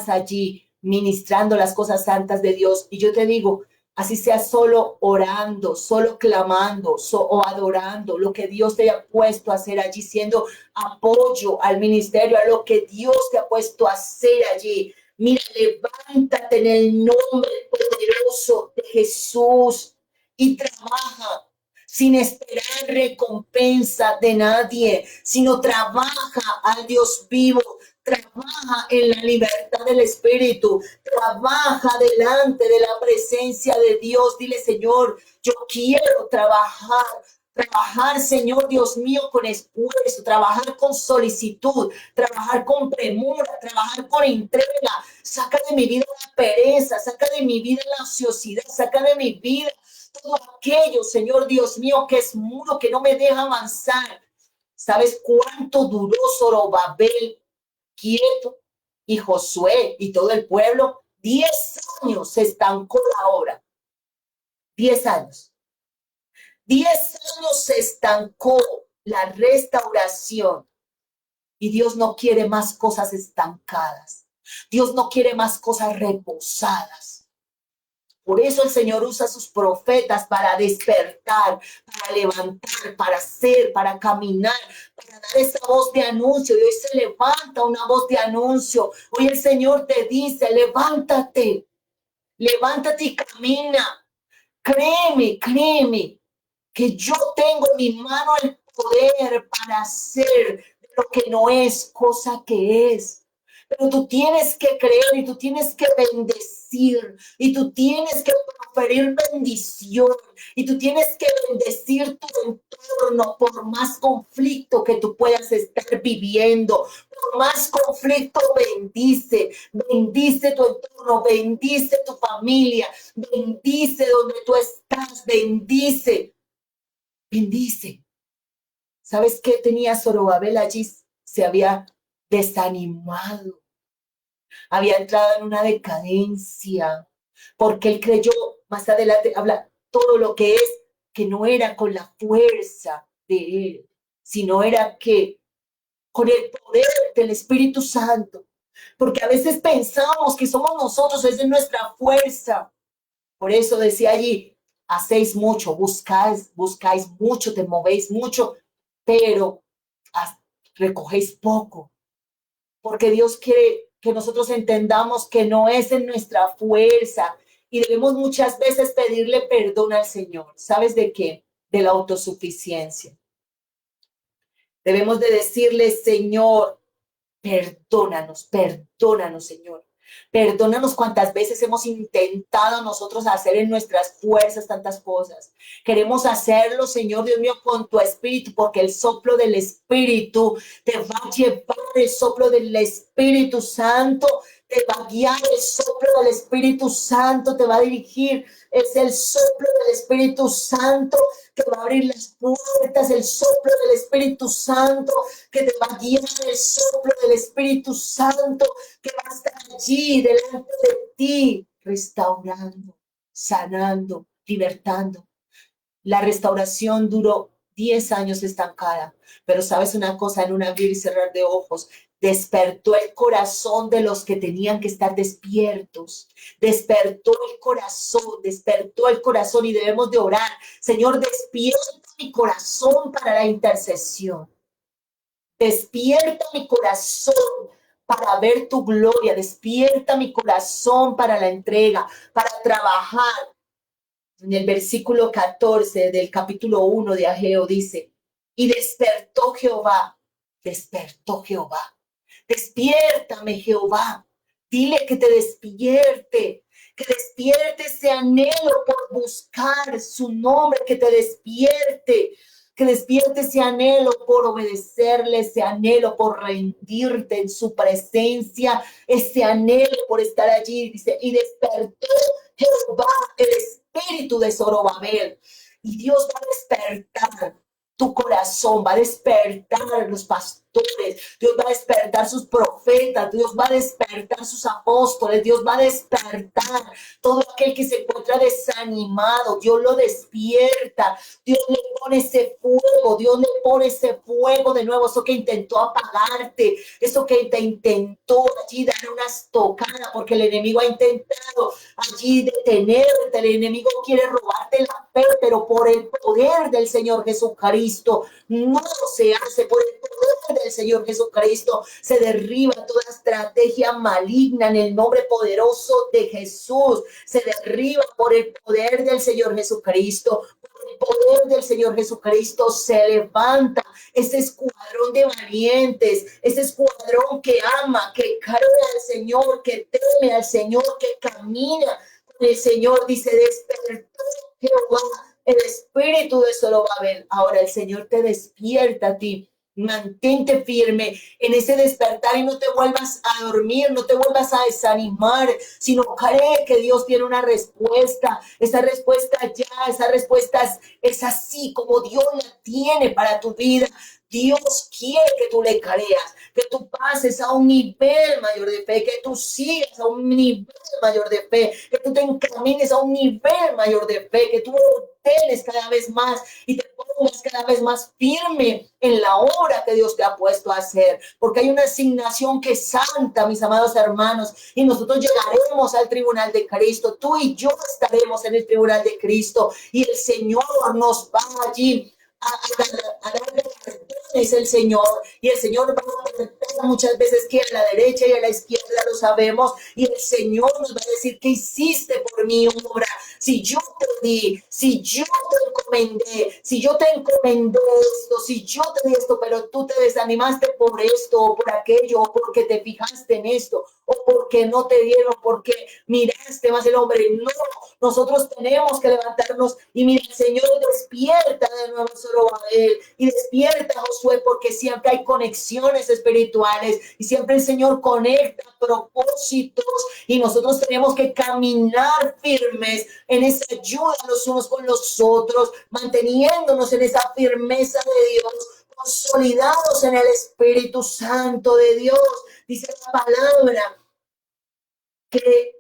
allí ministrando las cosas santas de Dios, y yo te digo, así sea solo orando, solo clamando o adorando lo que Dios te ha puesto a hacer allí, siendo apoyo al ministerio, a lo que Dios te ha puesto a hacer allí. Mira, levántate en el nombre poderoso de Jesús y trabaja sin esperar recompensa de nadie, sino trabaja al Dios vivo, trabaja en la libertad del Espíritu, trabaja delante de la presencia de Dios. Dile, Señor, yo quiero trabajar Trabajar, Señor Dios mío, con esfuerzo, trabajar con solicitud, trabajar con premura, trabajar con entrega. Saca de mi vida la pereza, saca de mi vida la ociosidad, saca de mi vida todo aquello, Señor Dios mío, que es muro, que no me deja avanzar. ¿Sabes cuánto duró Zorobabel quieto y Josué y todo el pueblo? 10 años se estancó la obra. 10 años. 10 años se estancó la restauración. Y Dios no quiere más cosas estancadas. Dios no quiere más cosas reposadas. Por eso el Señor usa a sus profetas para despertar, para levantar, para hacer, para caminar, para dar esa voz de anuncio. Y hoy se levanta una voz de anuncio. Hoy el Señor te dice, levántate, levántate y camina. Créeme, créeme, que yo tengo en mi mano el poder para hacer de lo que no es cosa que es. Pero tú tienes que creer y tú tienes que bendecir y tú tienes que proferir bendición y tú tienes que bendecir tu entorno por más conflicto que tú puedas estar viviendo. Por más conflicto, bendice, bendice tu entorno, bendice tu familia, bendice donde tú estás, bendice, bendice. ¿Sabes qué tenía Zorobabel allí? Se había desanimado, había entrado en una decadencia, porque él creyó, más adelante habla todo lo que es, que no era con la fuerza de él, sino era que con el poder del Espíritu Santo, porque a veces pensamos que somos nosotros, esa es nuestra fuerza. Por eso decía allí, hacéis mucho, buscáis mucho, te movéis mucho, pero recogéis poco, porque Dios quiere que nosotros entendamos que no es en nuestra fuerza y debemos muchas veces pedirle perdón al Señor. ¿Sabes de qué? De la autosuficiencia. Debemos de decirle, Señor, perdónanos, perdónanos, Señor. Perdónanos cuantas veces hemos intentado nosotros hacer en nuestras fuerzas tantas cosas. Queremos hacerlo, Señor Dios mío, con tu espíritu, porque el soplo del espíritu te va a llevar, el soplo del Espíritu Santo te va a guiar, el soplo del Espíritu Santo te va a dirigir. Es el soplo del Espíritu Santo que va a abrir las puertas, el soplo del Espíritu Santo que te va a guiar, el soplo del Espíritu Santo que va a estar allí delante de ti, restaurando, sanando, libertando. La restauración duró 10 años estancada, pero sabes una cosa, en un abrir y cerrar de ojos, despertó el corazón de los que tenían que estar despiertos, despertó el corazón y debemos de orar. Señor, despierta mi corazón para la intercesión, despierta mi corazón para ver tu gloria, despierta mi corazón para la entrega, para trabajar. En el versículo 14 del capítulo 1 de Ageo dice, y despertó Jehová, despiértame Jehová, dile que te despierte, que despierte ese anhelo por buscar su nombre, que te despierte, que despierte ese anhelo por obedecerle, ese anhelo por rendirte en su presencia, ese anhelo por estar allí, dice, y despertó Jehová el espíritu de Zorobabel. Y Dios va a despertar tu corazón, va a despertar los pastores, Dios va a despertar sus profetas, Dios va a despertar sus apóstoles, Dios va a despertar todo aquel que se encuentra desanimado, Dios lo despierta, Dios le pone ese fuego, Dios le pone ese fuego de nuevo, eso que intentó apagarte, eso que te intentó allí dar una estocada, porque el enemigo ha intentado allí detenerte, el enemigo quiere robarte la fe, pero por el poder del Señor Jesucristo no se hace, por el poder del Señor Jesucristo se derriba toda estrategia maligna en el nombre poderoso de Jesús, se derriba por el poder del Señor Jesucristo, por el poder del Señor Jesucristo se levanta ese escuadrón de valientes, ese escuadrón que ama, que cree al Señor, que teme al Señor, que camina con el Señor. Dice, despertó Jehová el espíritu de Zorobabel. Ahora el Señor te despierta a ti. Mantente firme en ese despertar y no te vuelvas a dormir, no te vuelvas a desanimar, sino cree que Dios tiene una respuesta. Esa respuesta esa respuesta es así como Dios la tiene para tu vida. Dios quiere que tú le creas, que tú pases a un nivel mayor de fe, que tú sigas a un nivel mayor de fe, que tú te encamines a un nivel mayor de fe, que tú ordenes cada vez más y te pongas cada vez más firme en la obra que Dios te ha puesto a hacer, porque hay una asignación que es santa, mis amados hermanos, y nosotros llegaremos al tribunal de Cristo. Tú y yo estaremos en el tribunal de Cristo y el Señor nos va allí a darle es el Señor, y el Señor va a presentar muchas veces que a la derecha y a la izquierda, lo sabemos, y el Señor nos va a decir: ¿qué hiciste por mi obra? Si yo te di, si yo te encomendé, si yo te encomendé esto, si yo te di esto, pero tú te desanimaste por esto o por aquello, o porque te fijaste en esto, o porque no te dieron, porque miraste más el hombre. No, nosotros tenemos que levantarnos y mira, el Señor despierta de nuevo Zorobabel y despierta a Josué, porque siempre hay conexiones espirituales y siempre el Señor conecta propósitos y nosotros tenemos que caminar firmes en esa ayuda los unos con los otros, manteniéndonos en esa firmeza de Dios, consolidados en el Espíritu Santo de Dios. Dice la palabra que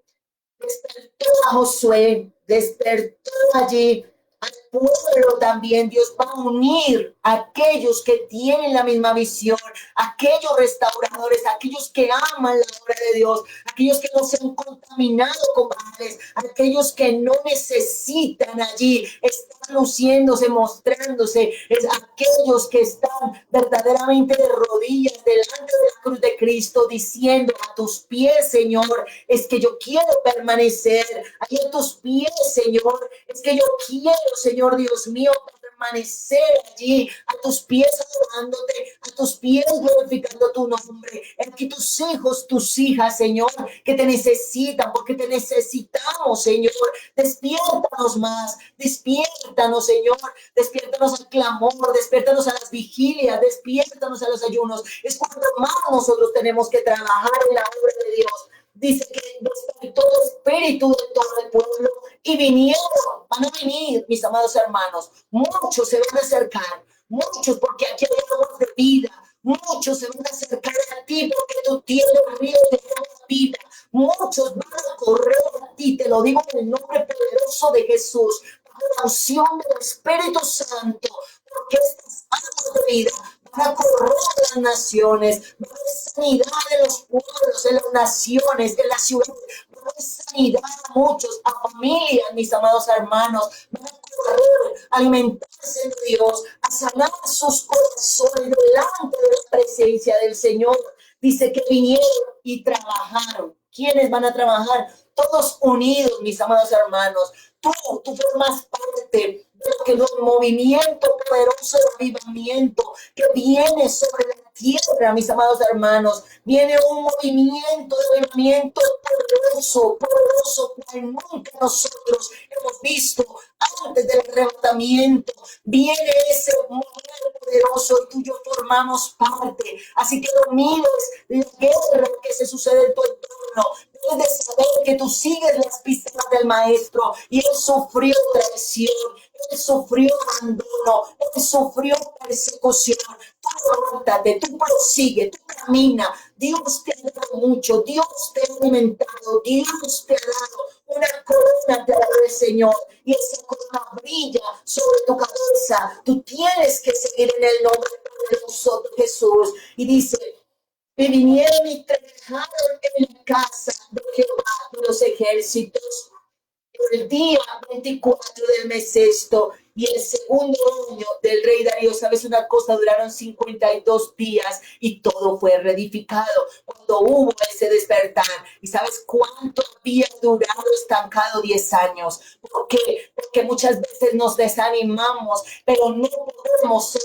despertó a Josué, despertó allí al pueblo también. Dios va a unir a aquellos que tienen la misma visión, aquellos restauradores, aquellos que aman la obra de Dios, aquellos que no se han contaminado con males, aquellos que no necesitan allí estar luciéndose, mostrándose, es aquellos que están verdaderamente de rodillas delante de la cruz de Cristo, diciendo: a tus pies, Señor, es que yo quiero permanecer, ahí a tus pies, Señor, es que yo quiero, Señor Dios mío, permanecer allí a tus pies adorándote, a tus pies glorificando tu nombre. Aquí tus hijos, tus hijas, Señor, que te necesitan, porque te necesitamos, Señor. Despiértanos más, despiértanos, Señor, despiértanos al clamor, despiértanos a las vigilias, despiértanos a los ayunos. Es cuando más nosotros tenemos que trabajar en la obra de Dios. Dice que despertó el espíritu de todo el pueblo y vinieron, van a venir, mis amados hermanos, muchos se van a acercar, muchos, porque aquí hay aguas de vida, muchos se van a acercar a ti porque tú tienes ríos de vida, muchos van a correr a ti, te lo digo en el nombre poderoso de Jesús, bajo la unción del Espíritu Santo, porque estas aguas de vida van a correr a las naciones, va a haber sanidad en los pueblos, en las naciones, en las ciudades, va a haber sanidad a muchos, a familias, mis amados hermanos, van a correr, a alimentarse de Dios, a sanar sus corazones delante de la presencia del Señor. Dice que vinieron y trabajaron. ¿Quiénes van a trabajar? Todos unidos, mis amados hermanos. Tú formas parte de los movimientos poderosos de avivamiento que viene sobre la tierra, mis amados hermanos. Viene un movimiento de avivamiento poderoso, poderoso, que nunca nosotros hemos visto antes del arrebatamiento. Viene ese movimiento poderoso y tú y yo formamos parte. Así que no mires la guerra que se sucede en tu entorno. Debes de saber que tú sigues las pistas del maestro y él sufrió traición, él sufrió abandono, él sufrió persecución. Tú levántate, tú prosigue, tú camina. Dios te ha dado mucho, Dios te ha alimentado, Dios te ha dado una corona, te ha dado el Señor, y esa corona brilla sobre tu cabeza. Tú tienes que seguir en el nombre de nosotros, Jesús. Y dice: y vinieron y trabajaron en la casa de Jehová de los ejércitos el día 24 del mes sexto y el segundo año del rey Darío. ¿Sabes una cosa? Duraron 52 días y todo fue reedificado cuando hubo ese despertar. ¿Y sabes cuánto había durado estancado? 10 años. ¿Por qué? Porque muchas veces nos desanimamos, pero no podemos ser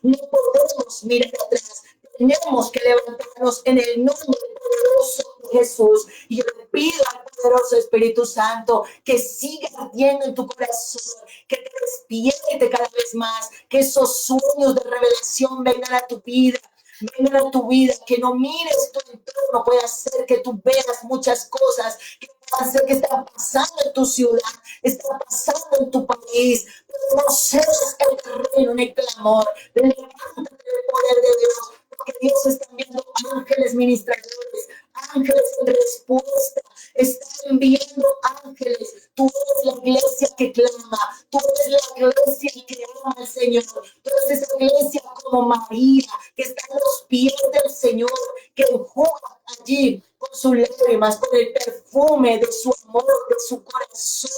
no podemos mirar atrás. Tenemos que levantarnos en el nombre poderoso de Jesús. Y yo le pido al poderoso Espíritu Santo, que siga ardiendo en tu corazón, que te despierte cada vez más, que esos sueños de revelación vengan a tu vida. Vengan a tu vida, que no mires tu entorno, puede hacer que tú veas muchas cosas, que puede hacer que están pasando en tu ciudad, están pasando en tu país, pero no cedas el terreno en el clamor, levántate del poder de Dios, porque Dios está enviando ángeles ministradores, ángeles en respuesta, está enviando ángeles. Tú eres la iglesia que clama, tú eres la iglesia que ama al Señor, tú eres esa iglesia como María, que está a los pies del Señor, que enjuga allí con sus lágrimas, con el perfume de su amor, de su corazón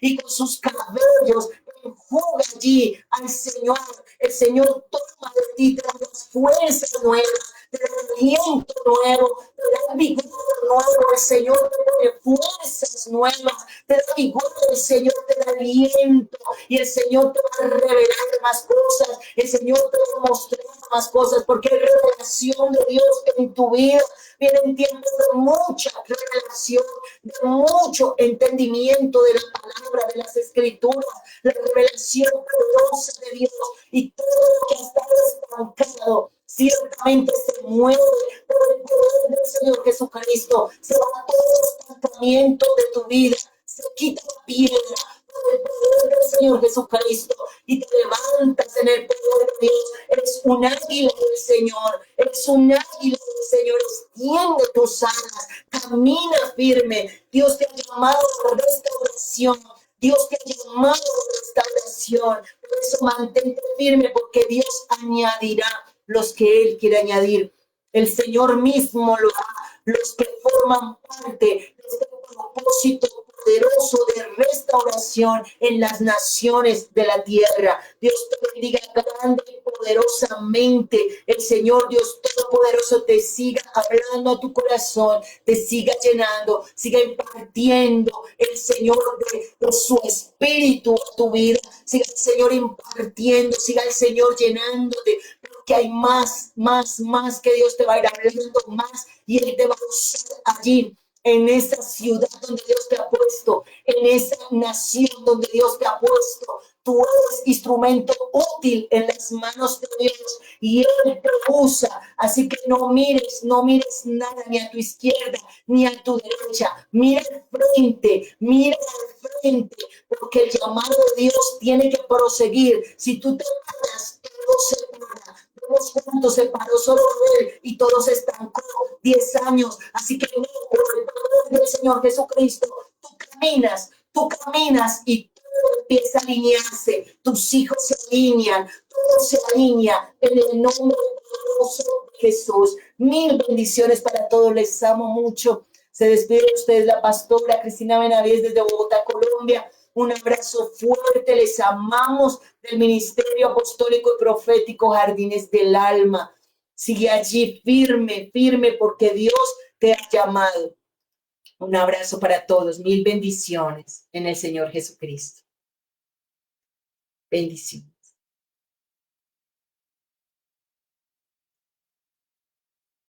y con sus cabellos, enjuga allí al Señor. El Señor toma de ti, te da fuerza nueva, te da aliento nuevo, te da vigor nuevo. El Señor te pone fuerzas nuevas, te da vigor, el Señor te da aliento y el Señor te va a revelar más cosas, el Señor te va a mostrar más cosas, porque hay revelación de Dios en tu vida. Vienen tiempos de mucha revelación, de mucho entendimiento de la palabra, de las escrituras, la revelación poderosa de Dios, y todo lo que ha estado estancado ciertamente se mueve por el poder del Señor Jesucristo. Se va todo el estancamiento de tu vida, se quita la piedra por el poder del Señor Jesucristo y te levantas en el poder de Dios. Eres un águila del Señor, eres un águila del Señor. Extiende tus alas, camina firme. Dios te ha llamado a restauración. Dios te ha llamado a restauración. Por eso mantente firme, porque Dios añadirá los que Él quiere añadir. El Señor mismo lo hará. Los que forman parte de este propósito poderoso de restauración en las naciones de la tierra. Dios te bendiga grande y poderosamente. El Señor Dios Todopoderoso te siga hablando a tu corazón, te siga llenando, siga impartiendo el Señor de su espíritu a tu vida. Siga el Señor impartiendo, siga el Señor llenándote, porque hay más que Dios te va a ir hablando más, y Él te va a usar allí, en esa ciudad donde Dios te ha puesto, en esa nación donde Dios te ha puesto. Tú eres instrumento útil en las manos de Dios y Él te usa. Así que no mires nada, ni a tu izquierda ni a tu derecha. Mira al frente, porque el llamado de Dios tiene que proseguir. Si tú te paras, todo se para. Vemos cuánto se paró solo Él y todo se estancó 10 años. Así que no, por el poder del Señor Jesucristo, tú caminas y todo empieza a alinearse. Tus hijos se alinean, todo se alinea en el nombre poderoso de Jesús. Mil bendiciones para todos, les amo mucho. Se despide de ustedes la pastora Cristina Benavides desde Bogotá, Colombia. Un abrazo fuerte, les amamos del Ministerio Apostólico y Profético Jardines del Alma. Sigue allí firme, firme, porque Dios te ha llamado. Un abrazo para todos, mil bendiciones en el Señor Jesucristo. Bendiciones.